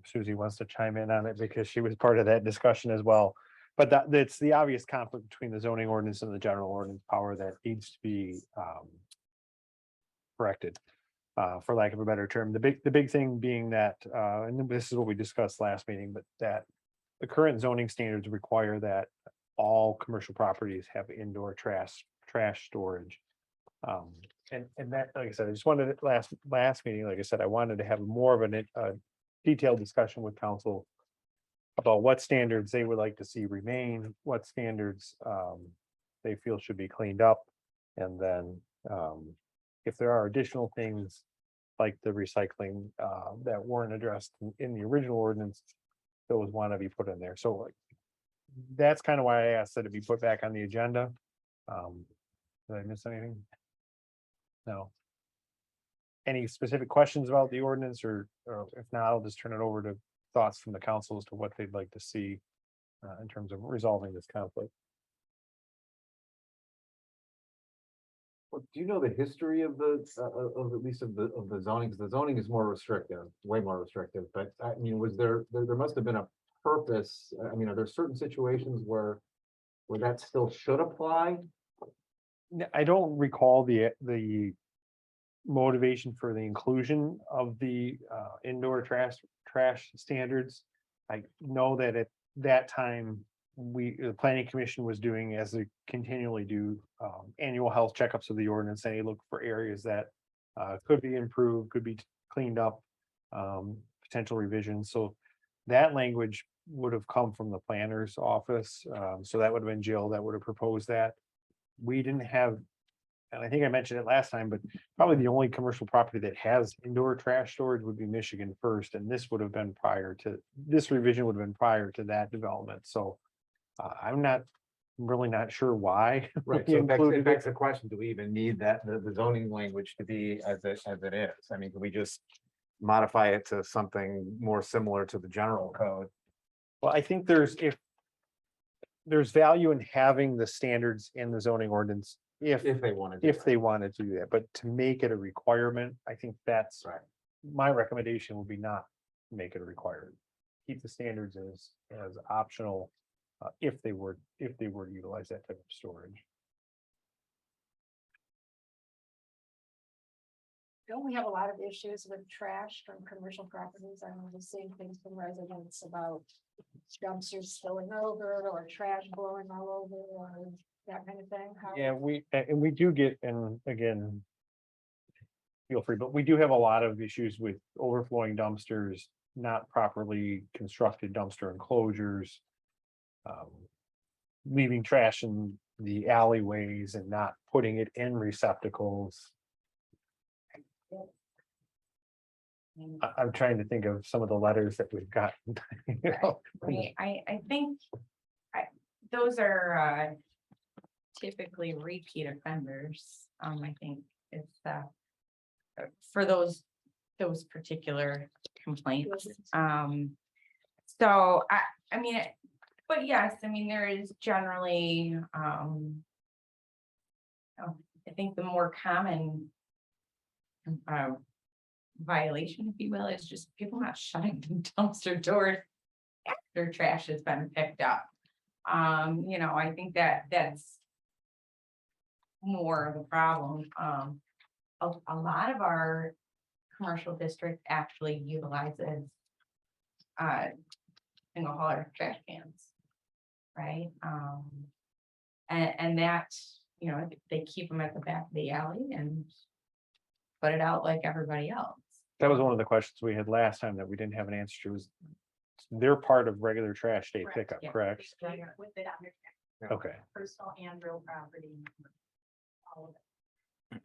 Susie wants to chime in on it because she was part of that discussion as well. But that's the obvious conflict between the zoning ordinance and the general ordinance power that needs to be corrected, for lack of a better term. The big thing being that, and this is what we discussed last meeting, but that the current zoning standards require that all commercial properties have indoor trash storage. And that, like I said, I just wanted it last meeting, like I said, I wanted to have more of a detailed discussion with council about what standards they would like to see remain, what standards they feel should be cleaned up. And then if there are additional things like the recycling that weren't addressed in the original ordinance, those want to be put in there. So like, that's kind of why I asked that it be put back on the agenda. Did I miss anything? No. Any specific questions about the ordinance, or if not, I'll just turn it over to thoughts from the council as to what they'd like to see in terms of resolving this conflict. well, do you know the history of at least of the zoning? Because the zoning is more restrictive, way more restrictive, but I mean, there must have been a purpose. I mean, are there certain situations where that still should apply? I don't recall the motivation for the inclusion of the indoor trash standards. I know that at that time, the planning commission was doing, as they continually do, annual health checkups of the ordinance, and they look for areas that could be improved, could be cleaned up, potential revisions. So that language would have come from the planner's office. So that would have been Jill that would have proposed that. We didn't have, and I think I mentioned it last time, but probably the only commercial property that has indoor trash storage would be Michigan First, and this revision would have been prior to that development. So I'm really not sure why. Right, so it begs the question, do we even need the zoning language to be as it is? I mean, can we just modify it to something more similar to the general code? Well, I think there's value in having the standards in the zoning ordinance if they want to do that, but to make it a requirement, I think that's right. My recommendation would be not make it a requirement. Keep the standards as optional if they were to utilize that type of storage. Don't we have a lot of issues with trash from commercial properties? I'm seeing things from residents about dumpsters spilling over or trash blowing all over or that kind of thing. Yeah, we do get, and again, feel free, but we do have a lot of issues with overflowing dumpsters, not properly constructed dumpster enclosures, leaving trash in the alleyways and not putting it in receptacles. I'm trying to think of some of the letters that we've gotten. you know. Right, I think those are typically repeat offenders. I think it's for those particular complaints. So I mean, but yes, I mean, there is generally, I think the more common violation, if you will, is just people not shutting the dumpster doors after trash has been picked up. You know, I think that's more of a problem. A lot of our commercial district actually utilizes single hauler trash cans, right? And that, you know, they keep them at the back of the alley and put it out like everybody else. That was one of the questions we had last time that we didn't have an answer to. Was they're part of regular trash day pickup, yeah. correct? With it on your Okay. personal and real property. All of it.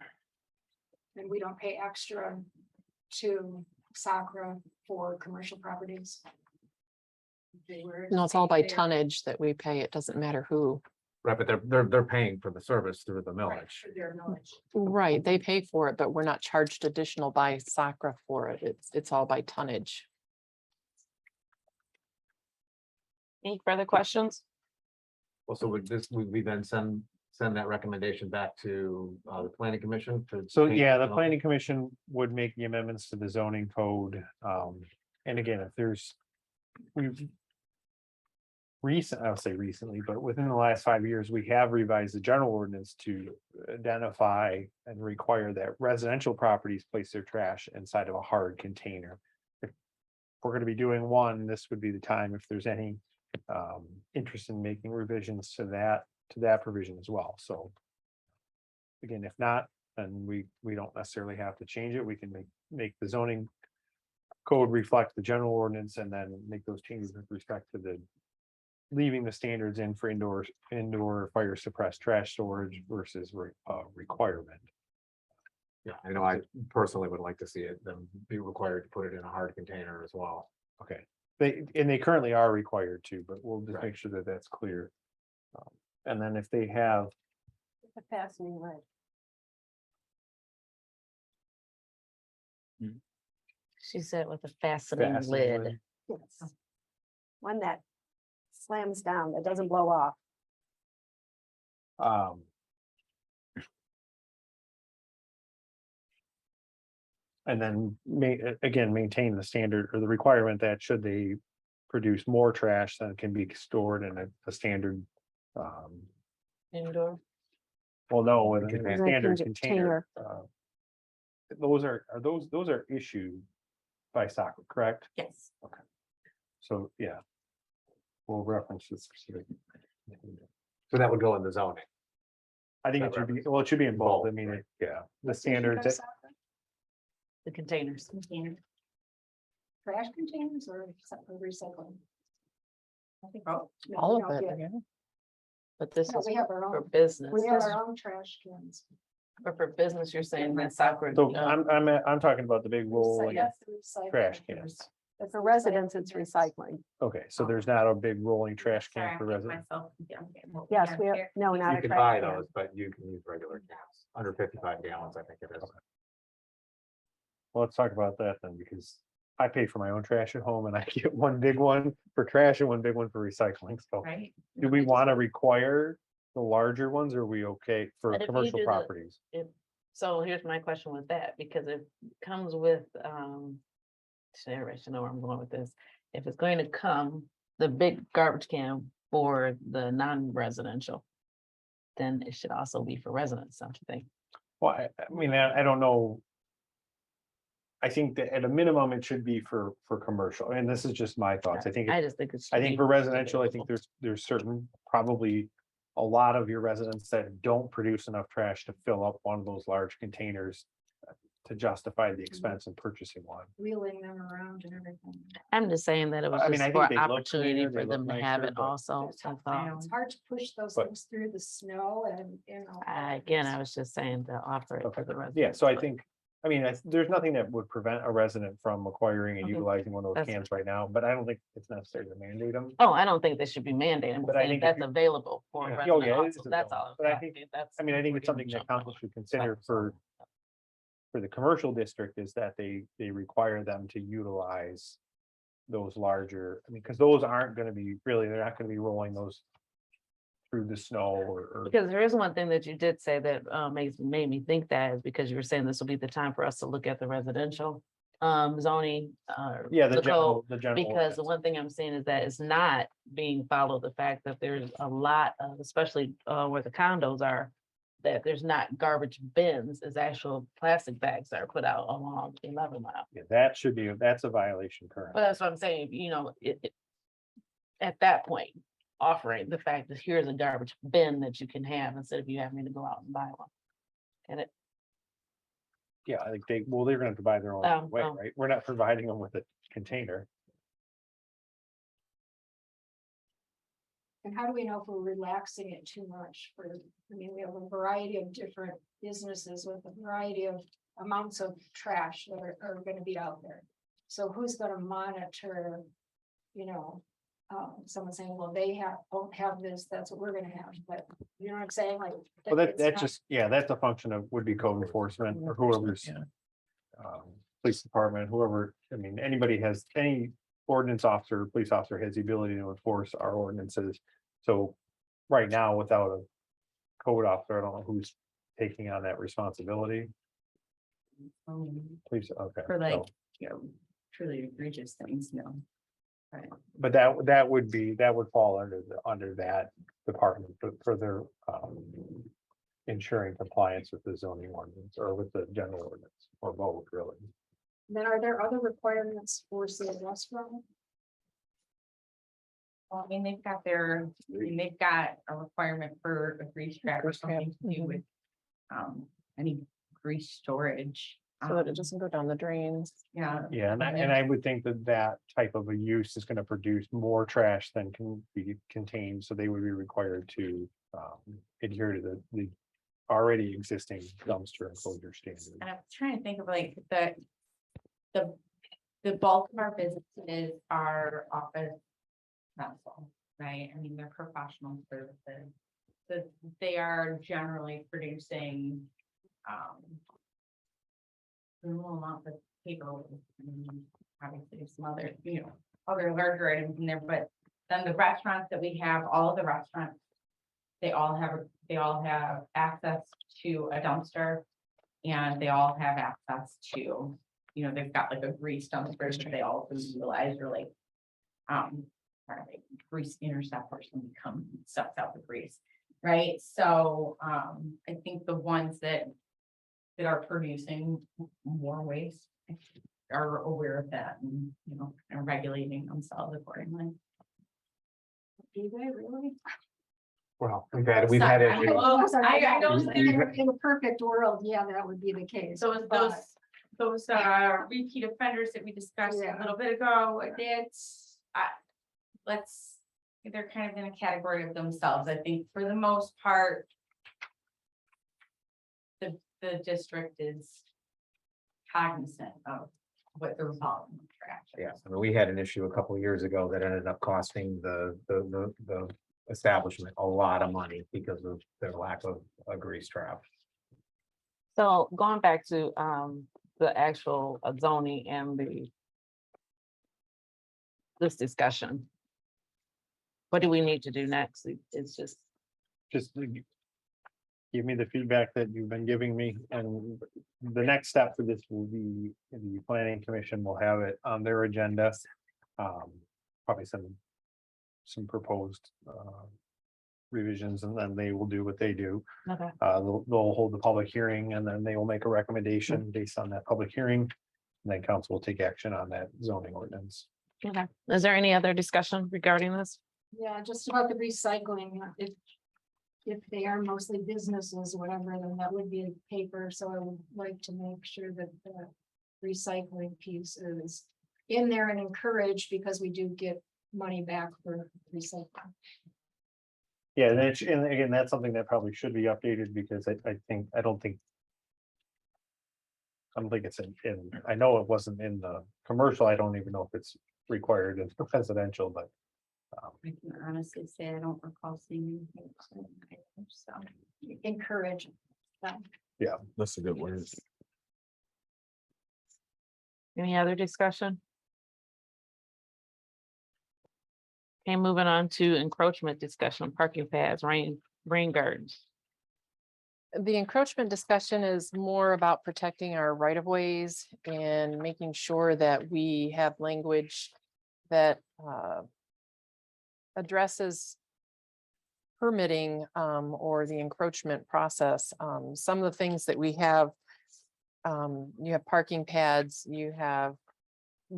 And we don't pay extra to SACRA for commercial properties. No, it's all by tonnage that we pay. It doesn't matter who. Right, but they're paying for the service through the millage. Right, they pay for it, but we're not charged additional by SACRA for it. It's all by tonnage. Any further questions? Well, so would we then send that recommendation back to the planning commission to? So change yeah, the it? planning commission would make the amendments to the zoning code. And again, if there's. I'll say recently, but within the last 5 years, we have revised the general ordinance to identify and require that residential properties place their trash inside of a hard container. If we're going to be doing one, this would be the time if there's any interest in making revisions to that provision as well. So again, if not, then we don't necessarily have to change it. We can make the zoning code reflect the general ordinance and then make those changes with respect to the leaving the standards in for indoor fire suppressed trash storage versus requirement. Yeah, I know I personally would like to see it, them be required to put it in a hard container as well. Okay, they currently are required to, but we'll just make sure that that's clear. And then if they have. A fastening lid. She said with a fastening lid. Yes. One that slams down, that doesn't blow off. And then again, maintain the standard or the requirement that should they produce more trash than can be stored in a standard. Indoor. Well, no, in a Container. standard container. Those are issued by SACRA, correct? Yes. Okay. So, yeah. We'll reference this specific. So that would go in the zoning. I think it should be, well, it should be involved. I mean, yeah, the standards. The containers. Trash containers or separate recycling? I think Oh, no, All we of don't it. get- Yeah. But this No, is we have our for own. business. We have our own trash cans. But for business, you're saying that soccer. So I'm talking about the big roll like trash cans. But for residents, it's recycling. Okay, so there's not a big rolling trash sorry, can I for think residents. myself, yeah, okay, well, Yes, yeah, we have, here. no, not You a can trash buy can. those, but you can use regular cans, under 55 gallons, I think it is. Well, let's talk about that then, because I pay for my own trash at home and I get one big one for trash and one big one for recycling. So Right? do we want to require the larger ones? Or are we okay for But if you commercial do the- properties? So here's my question with that, because it comes with, everybody should know where I'm going with this. If it's going to come, the big garbage can for the non-residential, then it should also be for residents, don't you think? Well, I mean, I don't know. I think that at a minimum, it should be for commercial, and this is just my thoughts. I think I just think it's. I think for residential, I think there's certain, probably a lot of your residents that don't produce enough trash to fill up one of those large containers to justify the expense of purchasing one. Wheeling them around and everything. I'm just saying that it was I mean, just I for think they look opportunity cleaner, for they them look to have nicer, it but- also. It's I tough, thought. it's hard to push those But- things through the snow and, you know. Again, I was just saying to offer it Okay. for the residents. Yeah, so I but- think, I mean, there's nothing that would prevent a resident from acquiring and Okay. utilizing one of those That's- cans right now, but I don't think it's necessary to mandate them. Oh, I don't think they should be mandated, I'm But I saying think if that's you- available for a Yeah. resident Oh, yeah, it also. is That's available. all. But I think- That's. I mean, I think we're it's something gonna that jump on. council should consider That's all. for the commercial district is that they require them to utilize those larger, I mean, because those aren't gonna be, really, they're not gonna be rolling those through the snow or Because there is one thing that you did say that made me think that is because you were saying this will be the time for us to look at the residential zoning. yeah, the code. general, the Because the ordinance. one thing I'm seeing is that it's not being followed, the fact that there's a lot of, especially where the condos are, that there's not garbage bins, is actual plastic bags that are put out along 11 Mile. Yeah, that should be, that's a violation currently. But that's what I'm saying, you know, at that point, offering the fact that here's a garbage bin that you can have instead of you having to go out and buy one. And it, Yeah, I think they're gonna have to buy their own way, oh. right? We're not providing them with a container. And how do we know if we're relaxing it too much for, I mean, we have a variety of different businesses with a variety of amounts of trash that are gonna be out there. So who's gonna monitor, you know, someone saying, well, they won't have this, that's what we're gonna have, but you know what I'm saying, like. Well, it's that's not- just, yeah, that's a function of, would be code enforcement or whoever's. Police department, whoever, I mean, anybody has, any ordinance officer, police officer has the ability to enforce our ordinances. So right now, without a code officer, I don't know who's taking on that responsibility. Please, okay. For like, so- you know, truly egregious things, no. Right. But that would fall under that department for their ensuring compliance with the zoning ordinance or with the general ordinance or both, really. Then are there other requirements for, say, a restaurant? Well, I mean, they've got a requirement for a grease trap or Grease trap, something to do with any grease storage. So that it doesn't go down the drains. Yeah, Yeah, and I would think that type of a use is gonna produce more trash than can be contained, so they would be required to adhere to the already existing dumpster enclosure standard. and I'm trying to think of like the bulk of our businesses are office medical, right? I mean, they're professional services. So they are generally producing minimal amount of paper. Obviously, some other, you know, other larger items in there, but then the restaurants that we have, all of the restaurants, they all have access to a dumpster. And they all have access to, you know, they've got like a grease dumpster that they also utilize or like, or like grease interceptors when come sucks out the grease, right? So, I think the ones that are producing more waste are aware of that and, you know, and regulating themselves accordingly. Do they really? Well, we've had I issues. I know In a perfect world, yeah, that would be the case. Those repeat offenders that we discussed a Yeah. little bit ago, they're kind of in a category of themselves. I think for the most part, the district is cognizant of what the volume of trash is. Yeah, I mean, we had an issue a couple of years ago that ended up costing the establishment a lot of money because of their lack of a grease trap. So going back to the actual zoning and this discussion. What do we need to do next? It's just, Give me the feedback that you've been giving me, and the next step for this will be, the planning commission will have it on their agenda. Probably some proposed revisions, and then they will do what they do. okay, They'll hold the public hearing, and then they will make a recommendation based on that public hearing. And then council will take action on that zoning ordinance. okay. Is there any other discussion regarding this? Yeah, just about the recycling, if they are mostly businesses, whatever, then that would be paper, so I would like to make sure that the recycling piece is in there and encouraged, because we do get money back for recycling. Yeah, and again, that's something that probably should be updated because I don't think it's in, I know it wasn't in the commercial. I don't even know if it's required in residential, but. I can honestly say I don't recall seeing anything. So Encourage them. Yeah, that's a good word. Any other discussion? Okay, moving on to encroachment discussion, parking pads, rain gardens. The encroachment discussion is more about protecting our right of ways and making sure that we have language that addresses permitting or the encroachment process. Some of the things that we have, you have parking pads, you have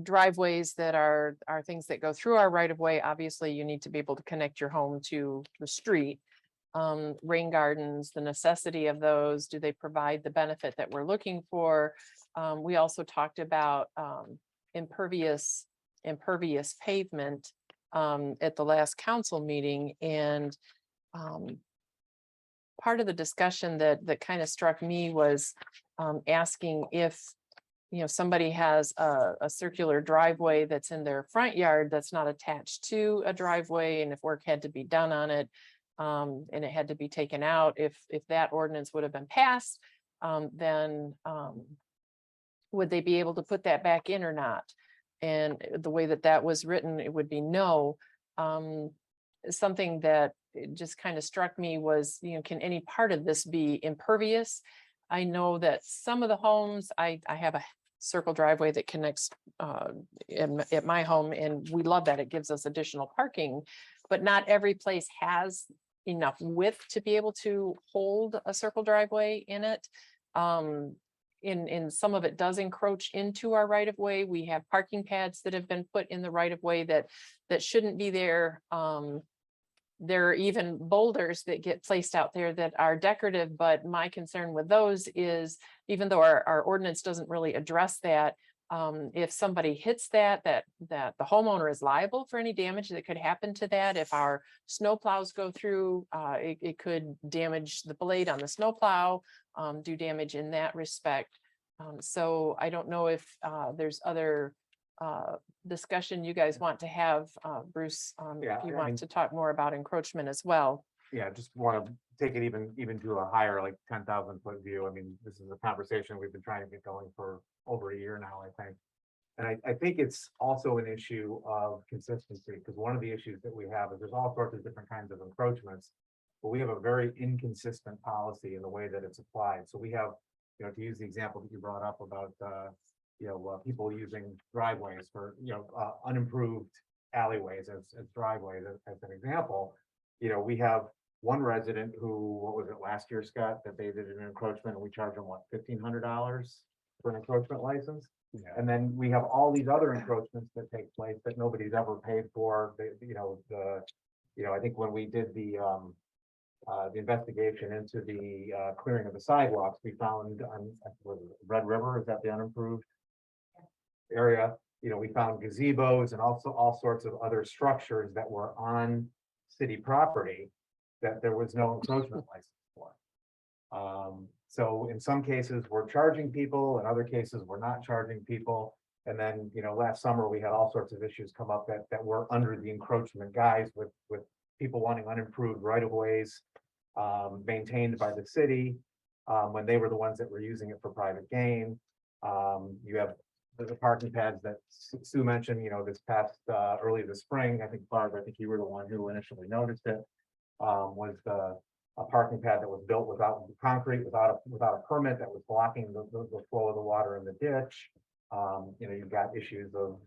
driveways that are things that go through our right of way. Obviously, you need to be able to connect your home to the street. Rain gardens, the necessity of those, do they provide the benefit that we're looking for? We also talked about impervious pavement at the last council meeting, and part of the discussion that kind of struck me was asking if, you know, somebody has a circular driveway that's in their front yard that's not attached to a driveway, and if work had to be done on it, and it had to be taken out, if that ordinance would have been passed, then would they be able to put that back in or not? And the way that was written, it would be no. Something that just kind of struck me was, you know, can any part of this be impervious? I know that some of the homes, I have a circle driveway that connects at my home, and we love that. It gives us additional parking, but not every place has enough width to be able to hold a circle driveway in it. In some of it does encroach into our right of way. We have parking pads that have been put in the right of way that shouldn't be there. There are even boulders that get placed out there that are decorative, but my concern with those is, even though our ordinance doesn't really address that, if somebody hits that the homeowner is liable for any damage that could happen to that. If our snow plows go through, it could damage the blade on the snow plow, do damage in that respect. So I don't know if there's other discussion you guys want to have, Bruce, Yeah, if you I want mean- to talk more about encroachment as well. Yeah, just want to take it even to a higher, like 10,000 foot view. I mean, this is a conversation we've been trying to get going for over a year now, I think. And I think it's also an issue of consistency, because one of the issues that we have is there's all sorts of different kinds of encroachments, but we have a very inconsistent policy in the way that it's applied. So we have, you know, to use the example that you brought up about, people using driveways for, unimproved alleyways as driveways, as an example. You know, we have one resident who, what was it last year, Scott, that they did an encroachment and we charge them, what, $1,500 for an encroachment license? Yeah. And then we have all these other encroachments that take place that nobody's ever paid for. I think when we did the investigation into the clearing of the sidewalks, we found on Red River, is that the unimproved area? You know, we found gazebos and also all sorts of other structures that were on city property that there was no encroachment license for. So in some cases, we're charging people, in other cases, we're not charging people. And then, last summer, we had all sorts of issues come up that were under the encroachment guise with people wanting unimproved right-of-ways maintained by the city when they were the ones that were using it for private gain. You have the parking pads that Sue mentioned, this past early this spring. I think Barb, you were the one who initially noticed it. Was a parking pad that was built without concrete, without a permit, that was blocking the flow of the water in the ditch. You've got issues of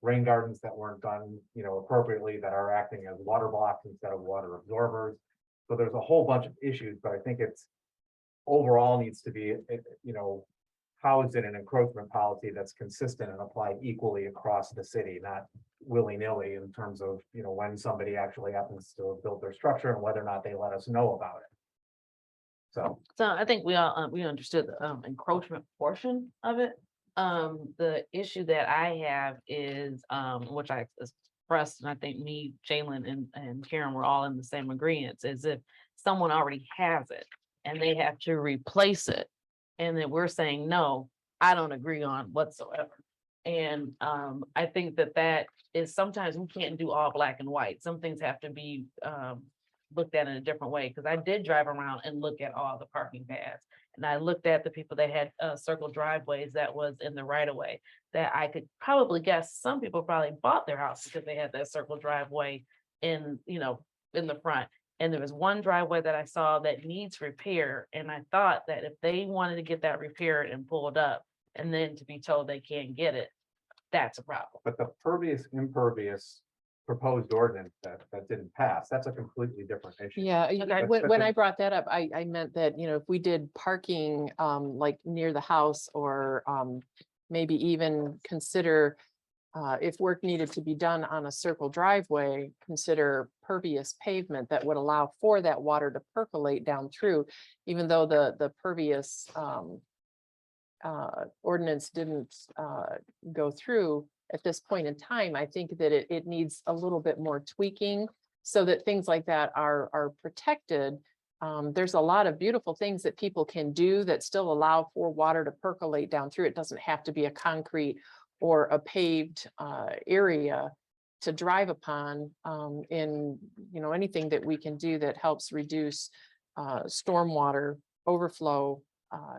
rain gardens that weren't done, appropriately, that are acting as water blocks instead of water absorbers. So there's a whole bunch of issues, but I think it's overall needs to be, how is it an encroachment policy that's consistent and applied equally across the city, not willy-nilly in terms of, you know, when somebody actually happens to have built their structure and whether or not they let us know about it. So, I think we all, we understood the encroachment portion of it. The issue that I have is, which I expressed, and I think me, Jalen and Karen were all in the same agreement, is if someone already has it and they have to replace it, and then we're saying, no, I don't agree on whatsoever. And I think that is sometimes we can't do all black and white. Some things have to be looked at in a different way, because I did drive around and look at all the parking pads. And I looked at the people that had circle driveways that was in the right of way, that I could probably guess some people probably bought their house because they had that circle driveway in, you know, in the front. And there was one driveway that I saw that needs repair. And I thought that if they wanted to get that repaired and pulled up, and then to be told they can't get it, that's a problem. but the pervious impervious proposed ordinance that didn't pass, that's a completely different issue. Yeah, Okay. when I brought that up, I meant that, you know, if we did parking, like near the house or, maybe even consider, if work needed to be done on a circle driveway, consider pervious pavement that would allow for that water to percolate down through, even though the pervious, ordinance didn't, go through at this point in time. I think that it needs a little bit more tweaking so that things like that are protected. There's a lot of beautiful things that people can do that still allow for water to percolate down through. It doesn't have to be a concrete or a paved area to drive upon, in, you know, anything that we can do that helps reduce stormwater overflow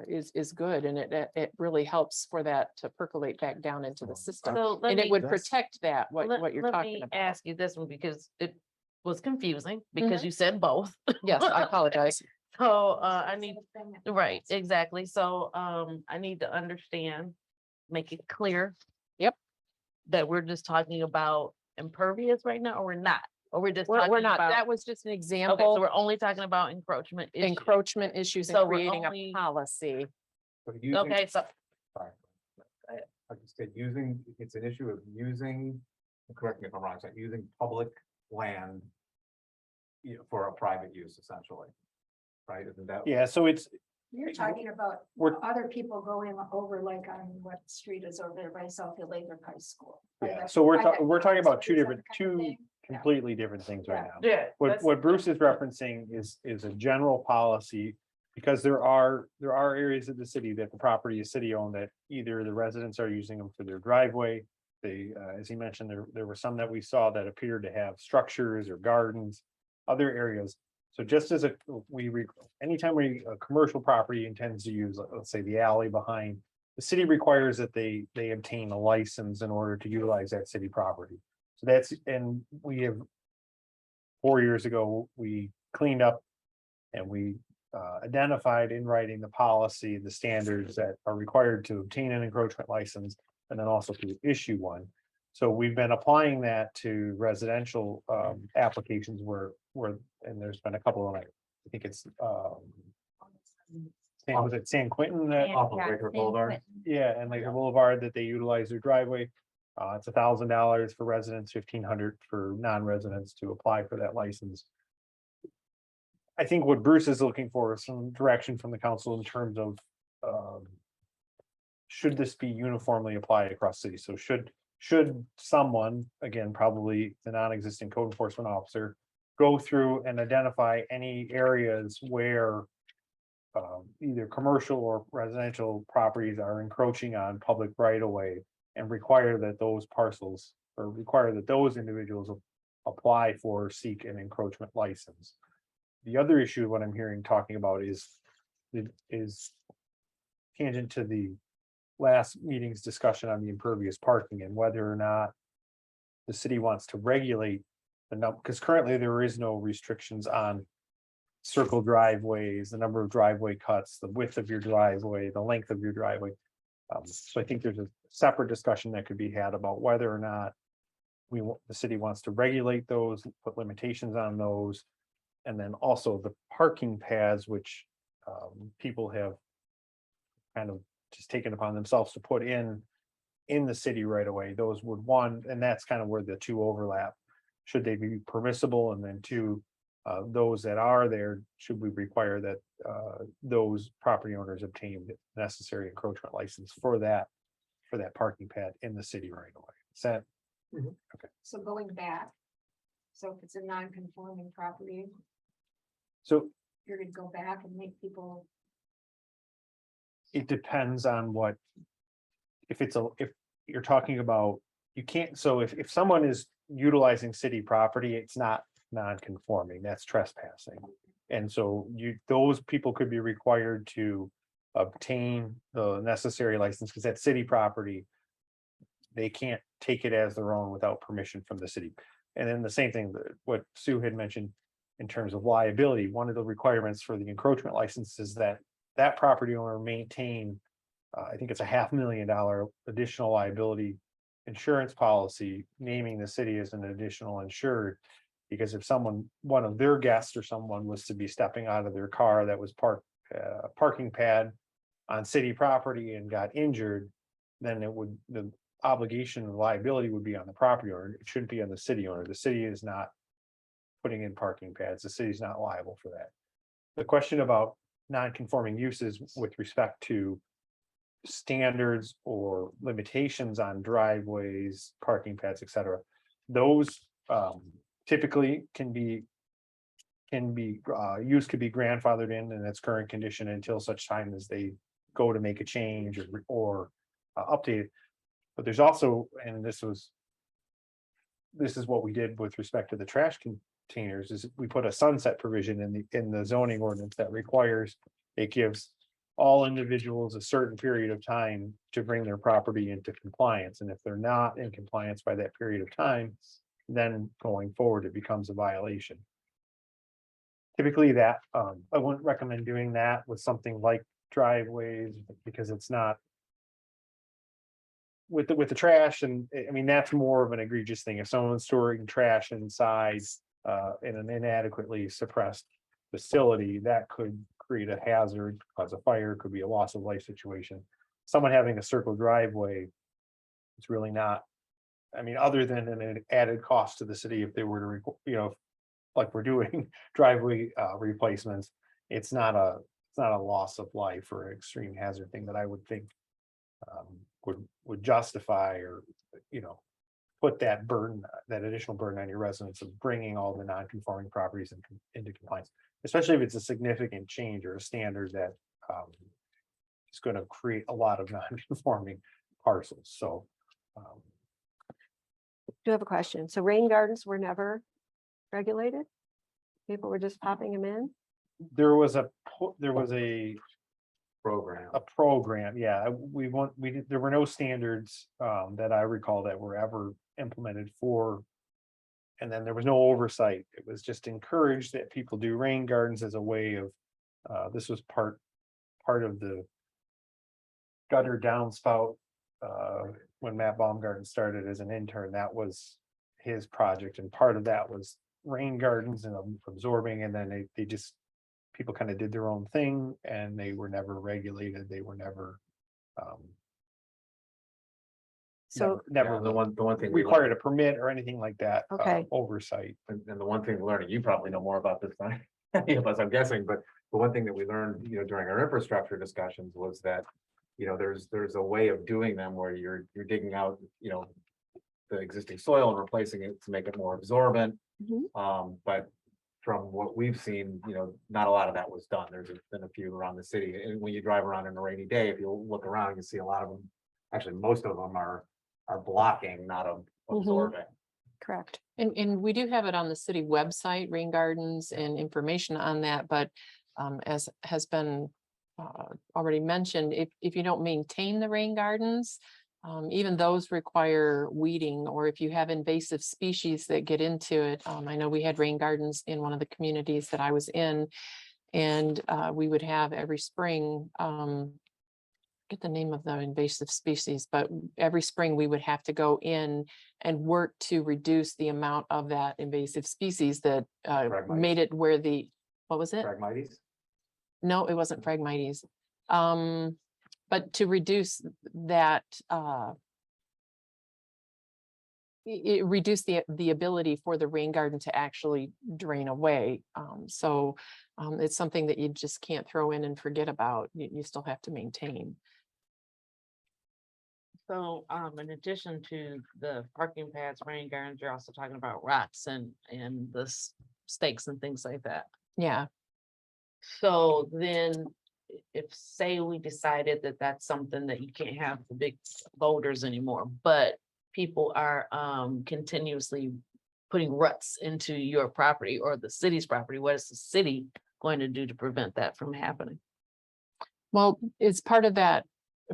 is good, and it really helps for that to percolate back down into the system. So let And it me, would protect that, what you're let talking me about. ask you this one, because it was confusing, because you said both. Yes, I apologize. So I need, right, exactly. So I need to understand, make it clear. Yep. That we're just talking about impervious right now, or we're not, or we're just We're talking not, about. that was just an Okay, so example, we're only talking about encroachment issues. encroachment issues and So we're creating only- a policy. So using- Okay, so Sorry. I just said using, it's an issue of using, correct me if I'm wrong, it's using public land, you know, for a private use essentially, right? Isn't that? Yeah, so it's, You're talking about We're- other people going over like on what street is over there by Southfield Lathrup High School. yeah, so we're talking about So is that the kind of two thing? Yeah. completely different things right now. yeah. that's- What Bruce is referencing is a general policy, because there are areas of the city that the property is city owned, that either the residents are using them for their driveway. They, as he mentioned, there were some that we saw that appeared to have structures or gardens, other areas. So just as anytime a commercial property intends to use, let's say the alley behind, the city requires that they obtain a license in order to utilize that city property. So and we have 4 years ago, we cleaned up and we identified in writing the policy, the standards that are required to obtain an encroachment license, and then also to issue one. So we've been applying that to residential applications where, and there's been a couple of, I think it's was it San Quentin that? Off of Lathrup Boulevard. Yeah, and like the boulevard that they utilize their driveway. It's $1,000 for residents, $1,500 for non-residents to apply for that license. I think what Bruce is looking for is some direction from the council in terms of should this be uniformly applied across cities? So should someone, again, probably the non-existing code enforcement officer, go through and identify any areas where either commercial or residential properties are encroaching on public right of way, and require that those parcels, or require that those individuals apply for, seek an encroachment license. The other issue, what I'm hearing talking about is tangent to the last meeting's discussion on the impervious parking, and whether or not the city wants to regulate the number, because currently there is no restrictions on circle driveways, the number of driveway cuts, the width of your driveway, the length of your driveway. So I think there's a separate discussion that could be had about whether or not the city wants to regulate those, put limitations on those. And then also the parking pads, which people have kind of just taken upon themselves to put in the city right away, those would one, and that's kind of where the two overlap. Should they be permissible? And then two, those that are there, should we require that those property owners obtain the necessary encroachment license for that parking pad in the city right away? Is that So going back, so if it's a non-conforming property, so? you're gonna go back and make people, It depends on what, if you're talking about, you can't, so if someone is utilizing city property, it's not non-conforming, that's trespassing. And so those people could be required to obtain the necessary license, because that's city property. They can't take it as their own without permission from the city. And then the same thing, what Sue had mentioned in terms of liability, one of the requirements for the encroachment license is that property owner maintain, I think it's a $500,000 additional liability insurance policy, naming the city as an additional insured. Because if one of their guests or someone was to be stepping out of their car that was parking pad on city property and got injured, then the obligation and liability would be on the property owner. It shouldn't be on the city owner. The city is not putting in parking pads. The city's not liable for that. The question about non-conforming uses with respect to standards or limitations on driveways, parking pads, etc. Those typically use could be grandfathered in its current condition until such time as they go to make a change or update it. But there's also, and this is what we did with respect to the trash containers, is we put a sunset provision in the zoning ordinance that requires, it gives all individuals a certain period of time to bring their property into compliance. And if they're not in compliance by that period of time, then going forward, it becomes a violation. Typically I wouldn't recommend doing that with something like driveways, because it's not with the trash. And I mean, that's more of an egregious thing. If someone's storing trash inside in an inadequately suppressed facility, that could create a hazard, cause a fire, could be a loss of life situation. Someone having a circle driveway, it's really not, I mean, other than an added cost to the city if they were to, like we're doing driveway replacements, it's not a loss of life or extreme hazard thing that I would think would justify or put that burden, that additional burden on your residents of bringing all the non-conforming properties into compliance, especially if it's a significant change or a standard that is going to create a lot of non-conforming parcels. So do have a question. So rain gardens were never regulated? People were just popping them in? there was a program. Yeah, there were no standards that I recall that were ever implemented for. And then there was no oversight. It was just encouraged that people do rain gardens as a way of, this was part of the gutter downspout. When Matt Baumgarten started as an intern, that was his project. And part of that was rain gardens and absorbing. And then people kind of did their own thing and they were never regulated. They were never, never the one thing required a permit or anything like that. Okay. Oversight. And the one thing we're learning, you probably know more about this than any of us, I'm guessing, but the one thing that we learned, during our infrastructure discussions was that, there's a way of doing them where you're digging out, the existing soil and replacing it to make it more absorbent. But from what we've seen, not a lot of that was done. There's been a few around the city. And when you drive around on a rainy day, if you look around, you see a lot of them. Actually, most of them are blocking, not absorbing. Correct. And we do have it on the city website, rain gardens and information on that, but as has been already mentioned, if you don't maintain the rain gardens, even those require weeding, or if you have invasive species that get into it. I know we had rain gardens in one of the communities that I was in, and we would have every spring, get the name of the invasive species, but every spring we would have to go in and work to reduce the amount of that invasive species that made it where what was it? Phragmites? No, it wasn't Phragmites. But to reduce that, it reduced the ability for the rain garden to actually drain away. So it's something that you just can't throw in and forget about. You still have to maintain. So, in addition to the parking pads, rain gardens, you're also talking about rocks and the stakes and things like that. Yeah. So then, if say we decided that that's something that you can't have the big boulders anymore, but people are continuously putting ruts into your property or the city's property, what is the city going to do to prevent that from happening? Well, is part of that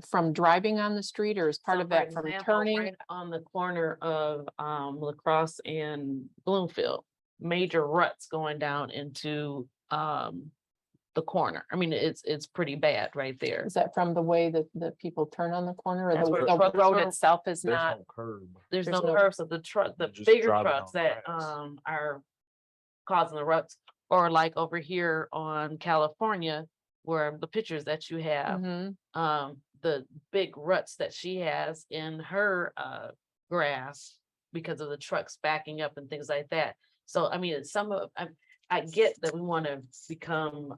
from driving on the street, or is part So, of for that from example, turning? right on the corner of Lacrosse and Bloomfield, major ruts going down into the corner. I mean, it's pretty bad right there. Is that from the way that the people turn on the corner, or That's where the trucks road turn. itself is There's not? no curb. There's There's no no- curves of the truck, the You're just bigger driving trucks on that grass. are causing the ruts. Or like over here on California, where the pictures that you have, Mhm. the big ruts that she has in her grass because of the trucks backing up and things like that. So I mean, it's some of I get that we want to become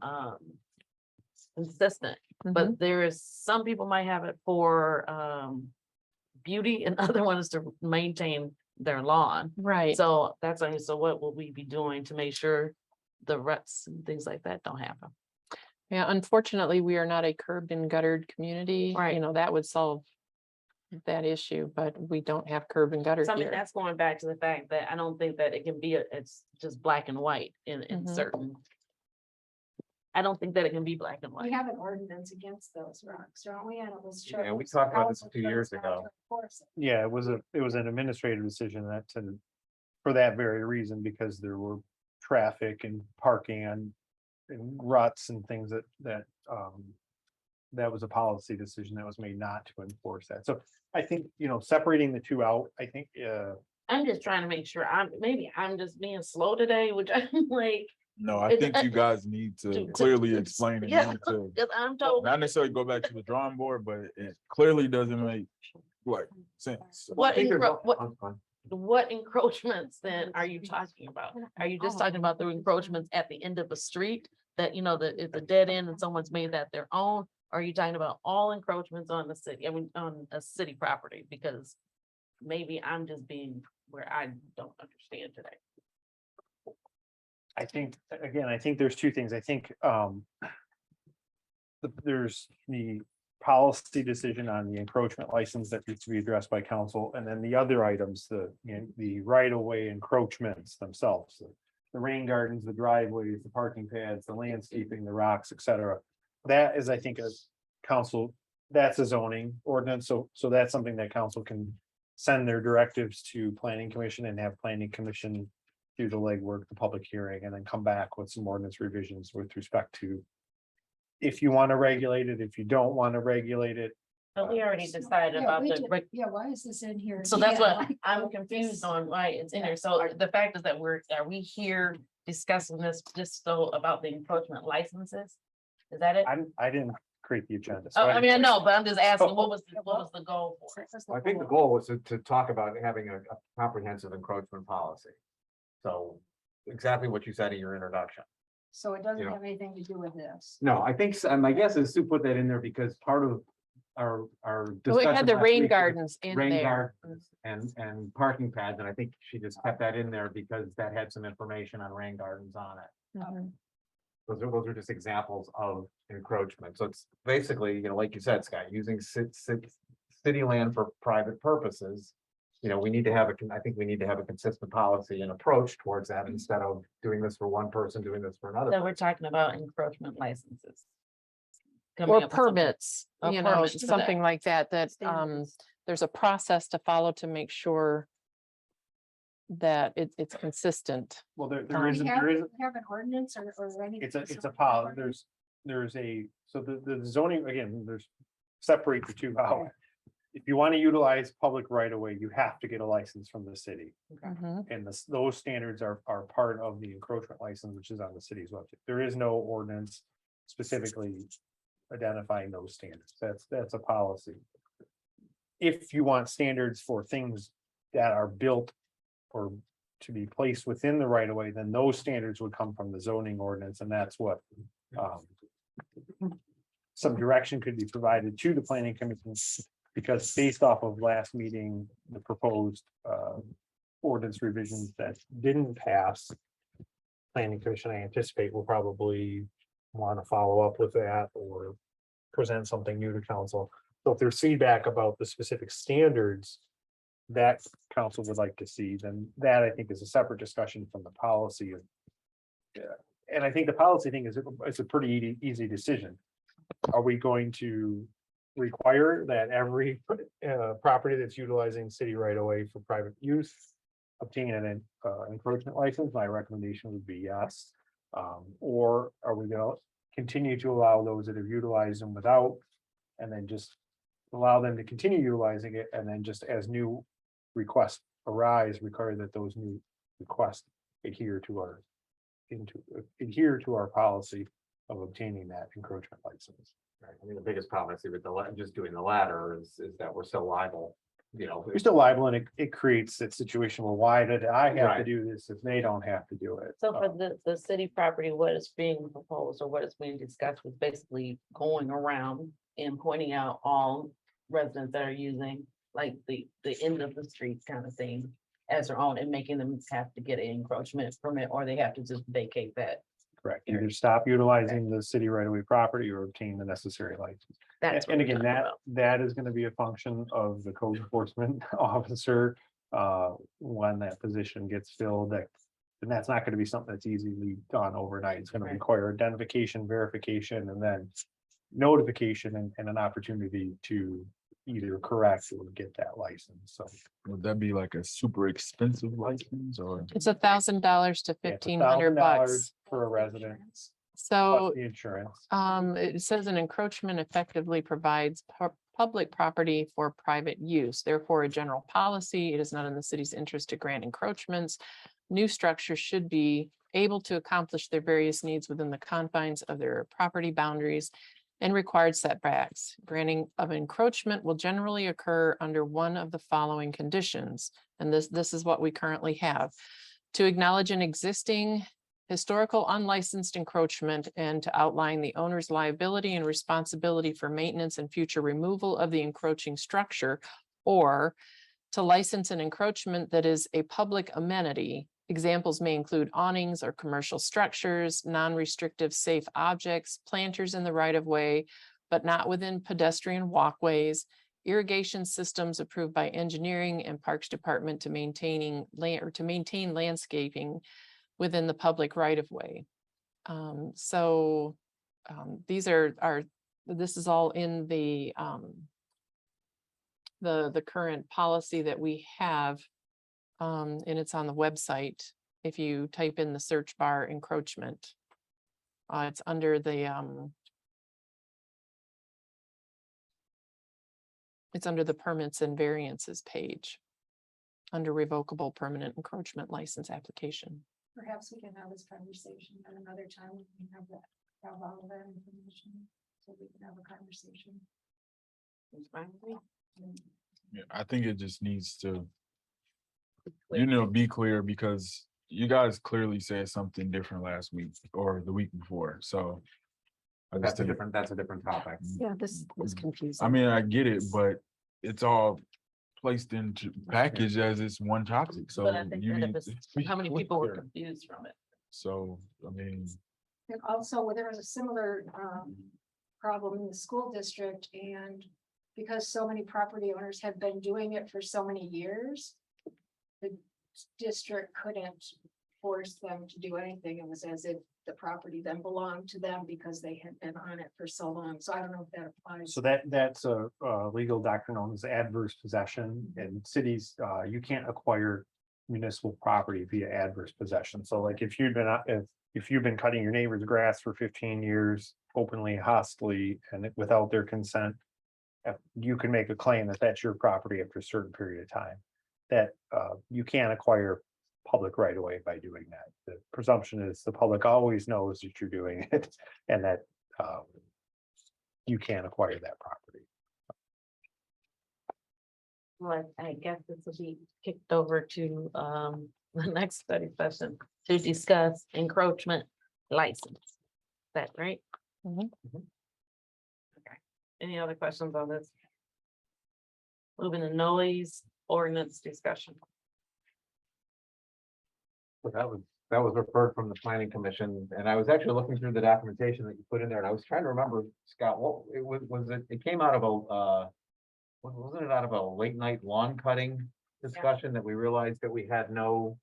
consistent, Mhm. but there is some people might have it for beauty and other ones to maintain their lawn. Right. So that's only, so what will we be doing to make sure the ruts and things like that don't happen? Yeah, unfortunately, we are not a curbed and guttered community. Right. You know, that would solve that issue, but we don't have curb and gutter So I mean, here. that's going back to the fact that I don't think that it can be, it's just black and white in Mhm. certain. I don't think that it can be black and We white. have an ordinance against those rocks, don't we? And it was. Yeah, we talked about this a few years Council ago. to enforce it. Yeah, it was an administrative decision that for that very reason, because there were traffic and parking and ruts and things that was a policy decision that was made not to enforce that. So I think, separating the two out, I think, I'm just trying to make sure maybe I'm just being slow today, which I'm like, No, I It's- think you guys need to to- clearly explain it. You yeah, need to because I'm told. not necessarily go back to the drawing board, but it clearly doesn't make like sense. What I think there's encro- what- I'm fine. What encroachments then are you talking about? Are you just talking about the encroachments at the end of a street that, it's a dead end and someone's made that their own? Or are you talking about all encroachments on the city, on a city property? Because maybe I'm just being where I don't understand today. I think there's two things. I think there's the policy decision on the encroachment license that needs to be addressed by council, and then the other items, the right-of-way encroachments themselves, the rain gardens, the driveways, the parking pads, the landscaping, the rocks, etc. That is, I think, a council, that's a zoning ordinance, so that's something that council can send their directives to planning commission and have planning commission do the legwork, the public hearing, and then come back with some ordinance revisions with respect to if you want to regulate it, if you don't want to regulate it. But we already decided Yeah, about we the, did. Yeah, why is this in here? so that's Yeah, what like, I'm confused on why it's in there. So the fact is that are we here discussing this just so about the encroachment licenses? Is that it? I didn't create the agenda. Oh, so I mean, I know, but I'm just asking, Oh. what was the goal for it? I think the goal was to talk about having a comprehensive encroachment policy. So exactly what you said in your introduction. So it doesn't Yeah. have anything to do with this. No, I think, my guess is Sue put that in there because part of our Well, we discussion had the last rain week was gardens in rain there. gardens and parking pads, and I think she just kept that in there because that had some information on rain gardens on it. Mhm. Those are just examples of encroachment. So it's basically, like you said, Scott, using city land for private purposes. We need to have I think we need to have a consistent policy and approach towards that instead of doing this for one person, doing this for another. So we're talking about encroachment licenses. Coming Or up with something. permits, Or you know, permits for that. something like that, Standards. there's a process to follow to make sure that it's consistent. Well, there We isn't, have, there isn't, we have an ordinance or any. it's a policy, there's a, so the zoning, again, separate the two out. If you want to utilize public right of way, you have to get a license from the city. Mhm. And those standards are part of the encroachment license, which is on the city's website. There is no ordinance specifically identifying those standards. That's a policy. If you want standards for things that are built or to be placed within the right of way, then those standards would come from the zoning ordinance, and that's what some direction could be provided to the planning commission, because based off of last meeting, the proposed ordinance revisions that didn't pass, planning commission, I anticipate will probably want to follow up with that or present something new to council. So if there's feedback about the specific standards that council would like to see, then that I think is a separate discussion from the policy. And I think the policy thing is it's a pretty easy decision. Are we going to require that every property that's utilizing city right of way for private use obtain an encroachment license? My recommendation would be yes. Or are we going to continue to allow those that have utilized them without, and then just allow them to continue utilizing it, and then just as new requests arise, require that those new requests adhere to our policy of obtaining that encroachment license. Right. I mean, the biggest problem I see with just doing the latter is that we're still liable, you know. You're still liable, and it creates that situation where why did I have to Right. do this if they don't have to do it? So for the city property, what is being proposed or what is being discussed was basically going around and pointing out all residents that are using like the end of the street kind of thing as their own, and making them have to get an encroachment permit, or they have to just vacate that. Correct. Either stop utilizing the city right of way property or obtain the necessary license. That's what And we're again, talking that about. that is going to be a function of the code enforcement officer when that position gets filled. And that's not going to be something that's easily done overnight. It's going to Right. require identification, verification, and then notification and an opportunity to either correct or get that license. So Would that be like a super expensive license or? It's $1,000 to yeah, it's $1,500 $1,000 for a resident, plus So the insurance. it says an encroachment effectively provides public property for private use. Therefore, a general policy, it is not in the city's interest to grant encroachments. New structures should be able to accomplish their various needs within the confines of their property boundaries and required setbacks. Granting of encroachment will generally occur under one of the following conditions. And this is what we currently have. To acknowledge an existing historical unlicensed encroachment and to outline the owner's liability and responsibility for maintenance and future removal of the encroaching structure, or to license an encroachment that is a public amenity. Examples may include awnings or commercial structures, non-restrictive safe objects, planters in the right of way, but not within pedestrian walkways, irrigation systems approved by engineering and parks department to maintain landscaping within the public right of way. These are this is all in the current policy that we have. And it's on the website. If you type in the search bar encroachment, it's under the permits and variances page under revocable permanent encroachment license application. Perhaps we can have this conversation at another time. We can have all of that information, so we can have a conversation. It's fine with me. Yeah, I think it just needs to, be clear, because you guys clearly said something different last week or the week before. So That's a different topic. Yeah, this was confusing. I mean, I get it, but it's all placed into package as it's one topic. So But I think you that need if to it's, be how many people were clear. confused from it? So, I mean, And also, there was a similar problem in the school district, and because so many property owners have been doing it for so many years, the district couldn't force them to do anything. It was as if the property then belonged to them because they had been on it for so long. So I don't know if that applies. So that's a legal doctrine known as adverse possession. In cities, you can't acquire municipal property via adverse possession. So like if you've been cutting your neighbor's grass for 15 years openly, hostily, and without their consent, you can make a claim that that's your property after a certain period of time. That you can't acquire public right away by doing that. The presumption is the public always knows that you're doing it, and that you can acquire that property. Well, I guess this will be kicked over to the next study session to discuss encroachment license. Is that right? Mhm. Okay. Any other questions on this? Moving to noise ordinance discussion. So that was referred from the planning commission, and I was actually looking through the documentation that you put in there, and I was trying to remember, Scott, what it was it came out of a, wasn't it out of a late night lawn cutting discussion that we realized that we had no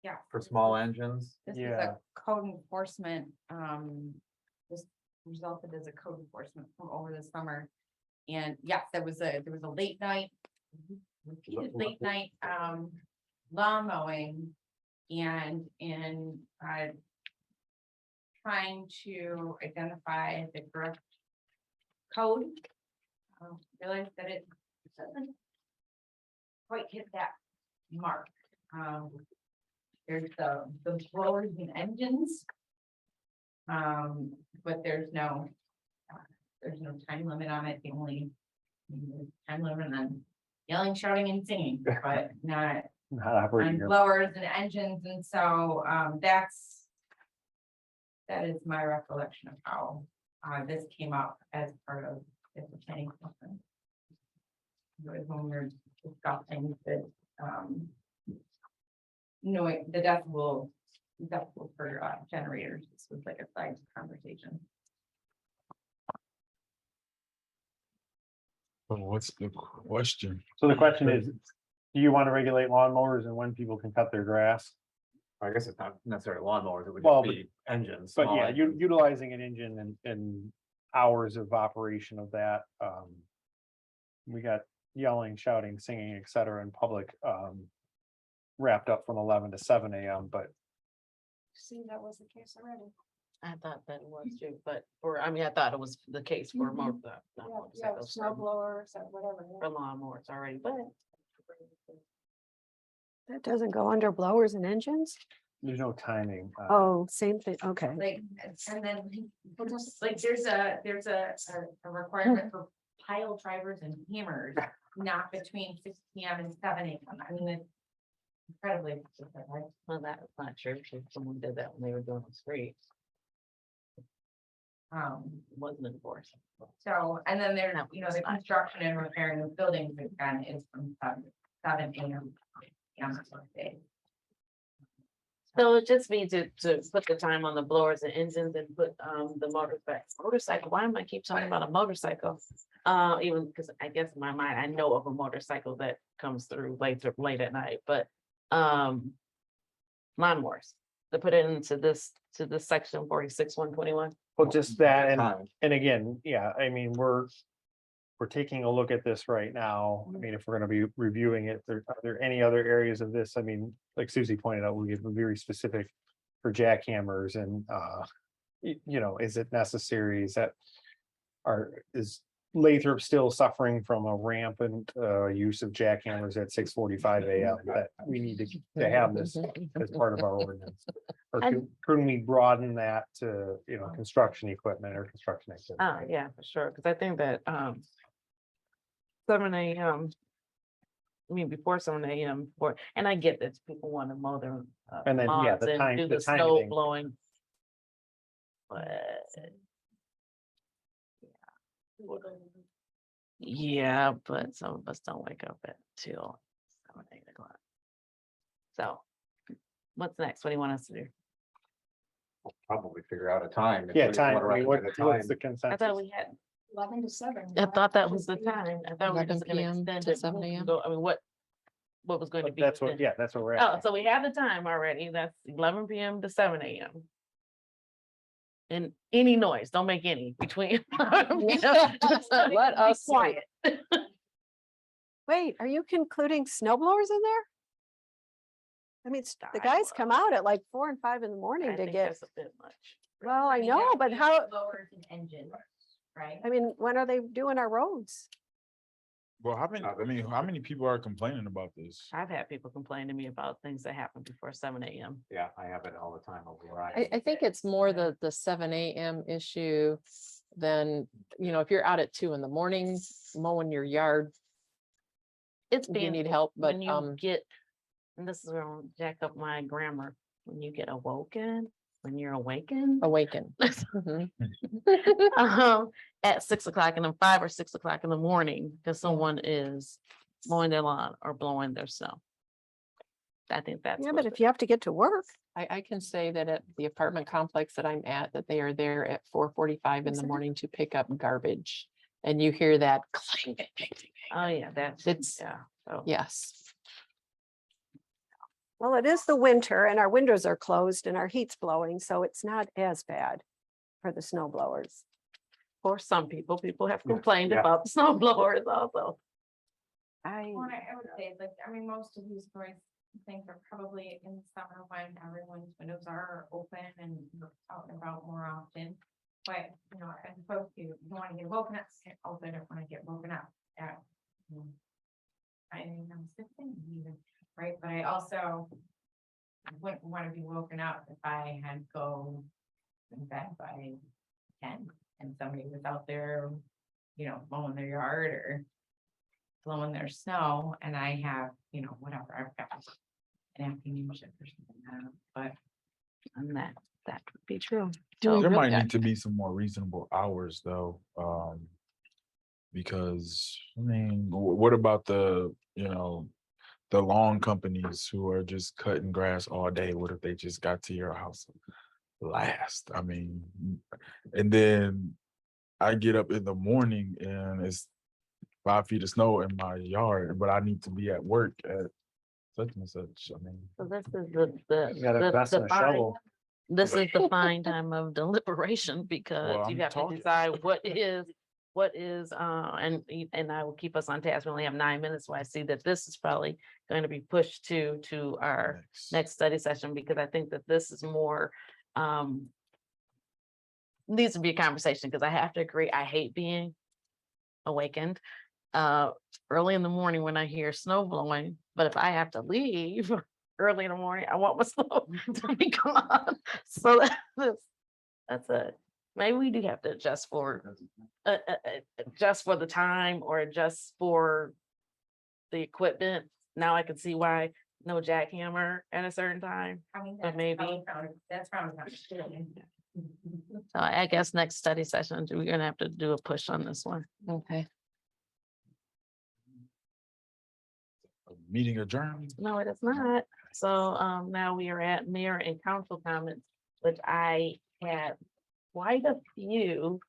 Yeah. for small engines? This is Yeah. a code enforcement, this resulted as a code enforcement from over the summer. And yes, there was a late night, repeated late night, lawn mowing. And in, trying to identify the correct code, realized that it doesn't quite hit that mark. There's the blowers and engines. But there's no time limit on it. The only time limit on yelling, shouting and singing, but not Not operating on your blowers and engines. And so, that is my recollection of how, this came up as part of the planning commission. When we were discussing that, knowing the decibel for generators, this was like a side conversation. But what's the question? So the question is, do you want to regulate lawnmowers and when people can cut their grass? I guess it's not necessarily lawnmowers, it would Well, just be engines. But small yeah, engines. utilizing an engine and hours of operation of that. We got yelling, shouting, singing, et cetera, in public, wrapped up from 11 to 7 a.m. But See, that was the case already. I thought that was true, but, I thought it was the case for more, not Yeah, motorcycles, snow for blowers or whatever. for lawnmowers already, but. That doesn't go under blowers and engines? there's no timing. Oh, same thing, okay. Like, and then, like, there's a requirement for pile drivers and hammers, not between 6 p.m. and 7 a.m. I mean, it's incredibly specific. Well, that's not true, because someone did that when they were doing the street, it wasn't enforced. So, and then there's, the construction and repairing of buildings again is from 7 a.m. on a day. So it just means to put the time on the blowers and engines and put the motorcycle, why am I keep talking about a motorcycle? Even because I guess in my mind, I know of a motorcycle that comes through late at night, but lawnmowers, to put it into this section 46-121. Well, just that, Time. and again, yeah, I mean, we're taking a look at this right now. I mean, if we're gonna be reviewing it, are there any other areas of this? I mean, like Susie pointed out, we get very specific for jackhammers and, is it necessary? Is Lathrup still suffering from a rampant use of jackhammers at 6:45 a.m. that we need to have this as part of our ordinance? Or couldn't we broaden that to, construction equipment or construction activity? Yeah, for sure, because I think that 7 a.m. Before 7 a.m. and I get that people want to mow their And then, yeah, lawns the and time- do the the snow timing. blowing. But yeah, but some of us don't wake up until 7, 8 o'clock. So what's next? What do you want us to do? Probably figure out a time. if Yeah, we time, wanna I mean, recommend a what's the I consensus? thought we had, 11 to 7. I thought that was the time. I thought we were 11 just gonna p.m. extend to it. 7 a.m. I mean, what was going to be? That's what, extended? yeah, that's what we're Oh, at. so we have the time already. That's 11 p.m. to 7 a.m. And any noise, don't make any between. Let Be us- quiet. Wait, are you concluding snow blowers in there? I mean, the guys Stop. come out at like 4 and 5 in the I morning to think get, that's a bit much. well, I mean, know, that would but be how, blowers and engines, right? I mean, when are they doing our roads? Well, how many people are complaining about this? I've had people complain to me about things that happen before 7 a.m. Yeah, I have it all the time over where I am. I think it's more the 7 a.m. issue then, you know, if you're out at 2 in the morning mowing your yard, It's you being need help, but, when you get, and this is where I'll jack up my grammar, when you get awoken, when you're awakened. awaken. Mhm. At 6 o'clock in the 5 or 6 o'clock in the morning, because someone is mowing their lawn or blowing their snow. I think that's. Yeah, what but if you have to get to work, I can say that at the apartment complex that I'm at, that they are there at 4:45 in the Exactly. morning to pick up garbage. And you hear that clang, bang, bang, bang, Oh, yeah, that's, It's- yeah. So. yes. well, it is the winter and our windows are closed and our heat's blowing, so it's not as bad for the snow blowers. For some people have Yeah, complained yeah. about the snow blowers also. Well, I would say, like, I mean, most of these stories, I think are probably in summer when everyone's windows are open and you're out and about more often. But, you know, as opposed to, you want to get woken up, also don't want to get woken up at. I mean, I'm 16 even, right, but I also wouldn't want to be woken up if I had to go in bed by 10 and somebody was out there, you know, mowing their yard or blowing their snow, and I have, you know, whatever, I've got an afternoon shift or something, but And that would be true. Do we So, There really- might need to be some more reasonable hours though, because I mean, what about the, you know, the lawn companies who are just cutting grass all day? What if they just got to your house last? I mean, and then I get up in the morning and it's 5 feet of snow in my yard, but I need to be at work at such and such. I mean, so this is the, You gotta invest in a fine- shovel. This is the fine time of deliberation Well, because you I'm have to talking. decide what is, and I will keep us on task. We only have 9 minutes, so I see that this is probably going to be pushed to our next study session, because I think that this is more, needs to be a conversation, because I have to agree, I hate being awakened early in the morning when I hear snow blowing, but if I have to leave early in the morning, I want my snow to be gone. So that's it. Maybe we do have to adjust for the time or adjust for the equipment. Now I can see why no jackhammer at a certain time. I mean, But that's maybe- probably that's probably not. So I guess next study session, we're gonna have to do a push on this one. Okay. meeting adjourned. No, it is not. So now we are at mayor and council comments, which I had quite a few.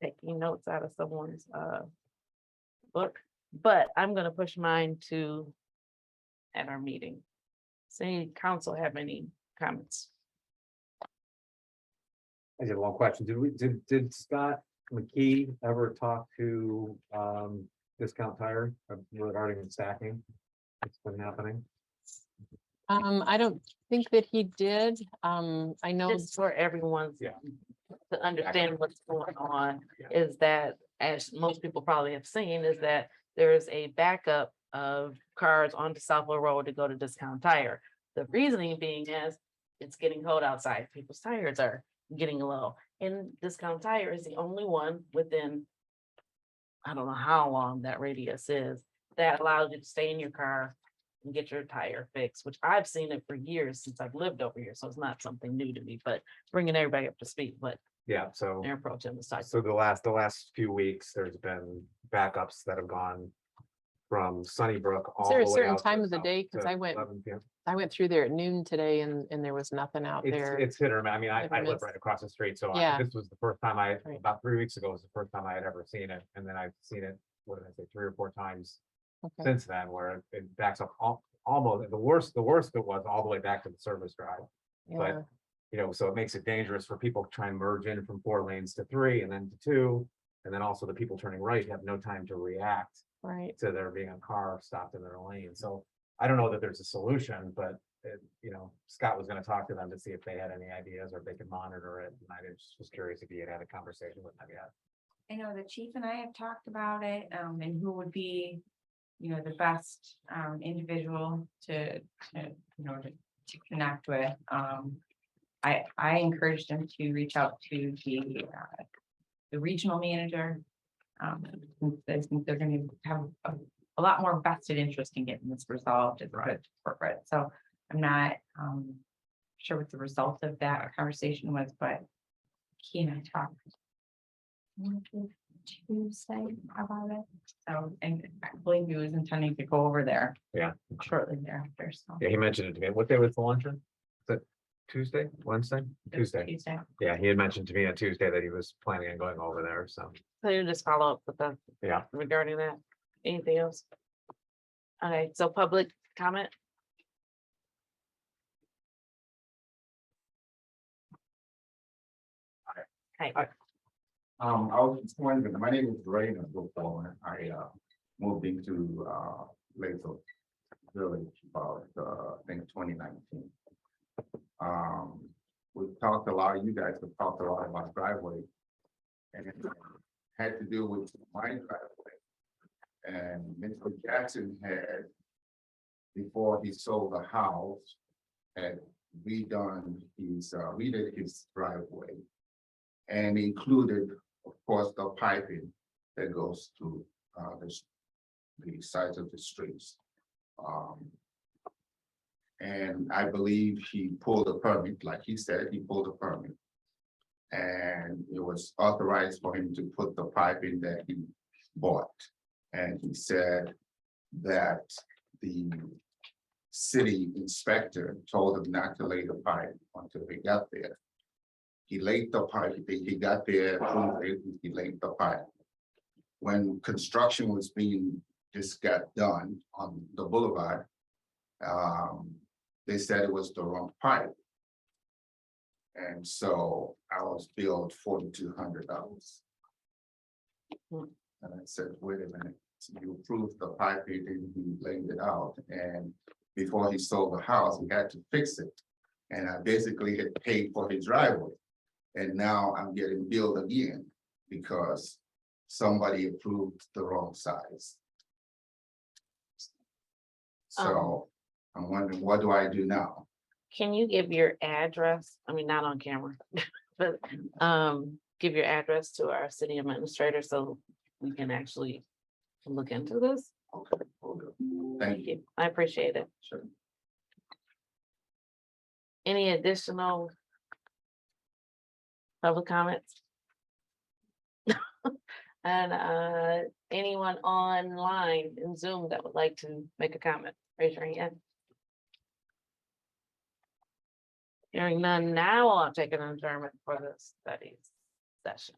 Taking notes out of someone's book, but I'm gonna push mine to at our meeting. Does any council have any comments? I just have one question. Did Scott McKee ever talk to Discount Tire regarding the stacking? That's been happening. I don't think that he did. I know, Just for everyone's. Yeah. To understand what's going on is that, as most people probably have seen, is that there is a backup of cars onto Southwell Road to go to Discount Tire. The reasoning being is it's getting cold outside. People's tires are getting low, and Discount Tire is the only one within, I don't know how long that radius is, that allows you to stay in your car and get your tire fixed, which I've seen it for years since I've lived over here. So it's not something new to me, but bringing everybody up to speed, what Yeah, so, Mayor Pro Tem was talking. so the last few weeks, there's been backups that have gone from Sunnybrook all is there the a way certain out to time of the south day? Cause to I went 11 p.m. through there at noon today and there was nothing out there. It's hit or miss. I mean, Hit or I live miss. right across the street, so Yeah. this was the first time Right. about 3 weeks ago was the first time I had ever seen it. And then I've seen it, what did I say, 3 or 4 times Okay. since then, where it backs up almost, the worst it was all the way back to the service drive. Yeah. But, you know, so it makes it dangerous for people to try and merge in from 4 lanes to 3 and then to 2. And then also the people turning right have no time to react Right. to there being a car stopped in their lane. So I don't know that there's a solution, but you know, Scott was gonna talk to them to see if they had any ideas or if they could monitor it. And I just was curious if he had a conversation with them yet. I know the chief and I have talked about it, and who would be, you know, the best individual to connect with. I encouraged him to reach out to the regional manager. I think they're gonna have a lot more vested interest in getting this resolved as a good corporate. So I'm not sure what the result of that conversation was, but he and I talked Tuesday about it. So, and I believe he was intending to go over there. Yeah. Shortly thereafter, so. Yeah, he mentioned it to me. What day was the luncheon? Is it Tuesday, Wednesday? Tuesday. Tuesday. Yeah, he had mentioned to me on Tuesday that he was planning on going over there, so, So you just follow up with them yeah. regarding that. Anything else? Okay, so public comment? Hi. I was just wondering, my name is Ray, and I moved into Lathrup Village about I think 2019. We've talked a lot, you guys have talked a lot about driveway, and it had to do with my driveway. And Mr. Jackson had, before he sold the house, had redid his driveway. And included, of course, the piping that goes to the sides of the streets. And I believe he pulled a permit, like he said, he pulled a permit. And it was authorized for him to put the piping that he bought. And he said that the city inspector told him not to lay the pipe until he got there. He laid the pipe, he got there, he laid the pipe. When construction was just got done on the boulevard, they said it was the wrong pipe. And so I was billed $4,200. And I said, wait a minute, so you approved the pipe, he laid it out, and before he sold the house, he had to fix it. And I basically had paid for his driveway. And now I'm getting billed again because somebody approved the wrong size. So I'm wondering, what do I do now? Can you give your address? I mean, not on camera, but give your address to our city administrator so we can actually look into this. Okay, will do. Thank you. I appreciate it. Sure. Any additional public comments? And anyone online in Zoom that would like to make a comment, raise your hand. Hearing none, now I'll take an adjournment for the studies session.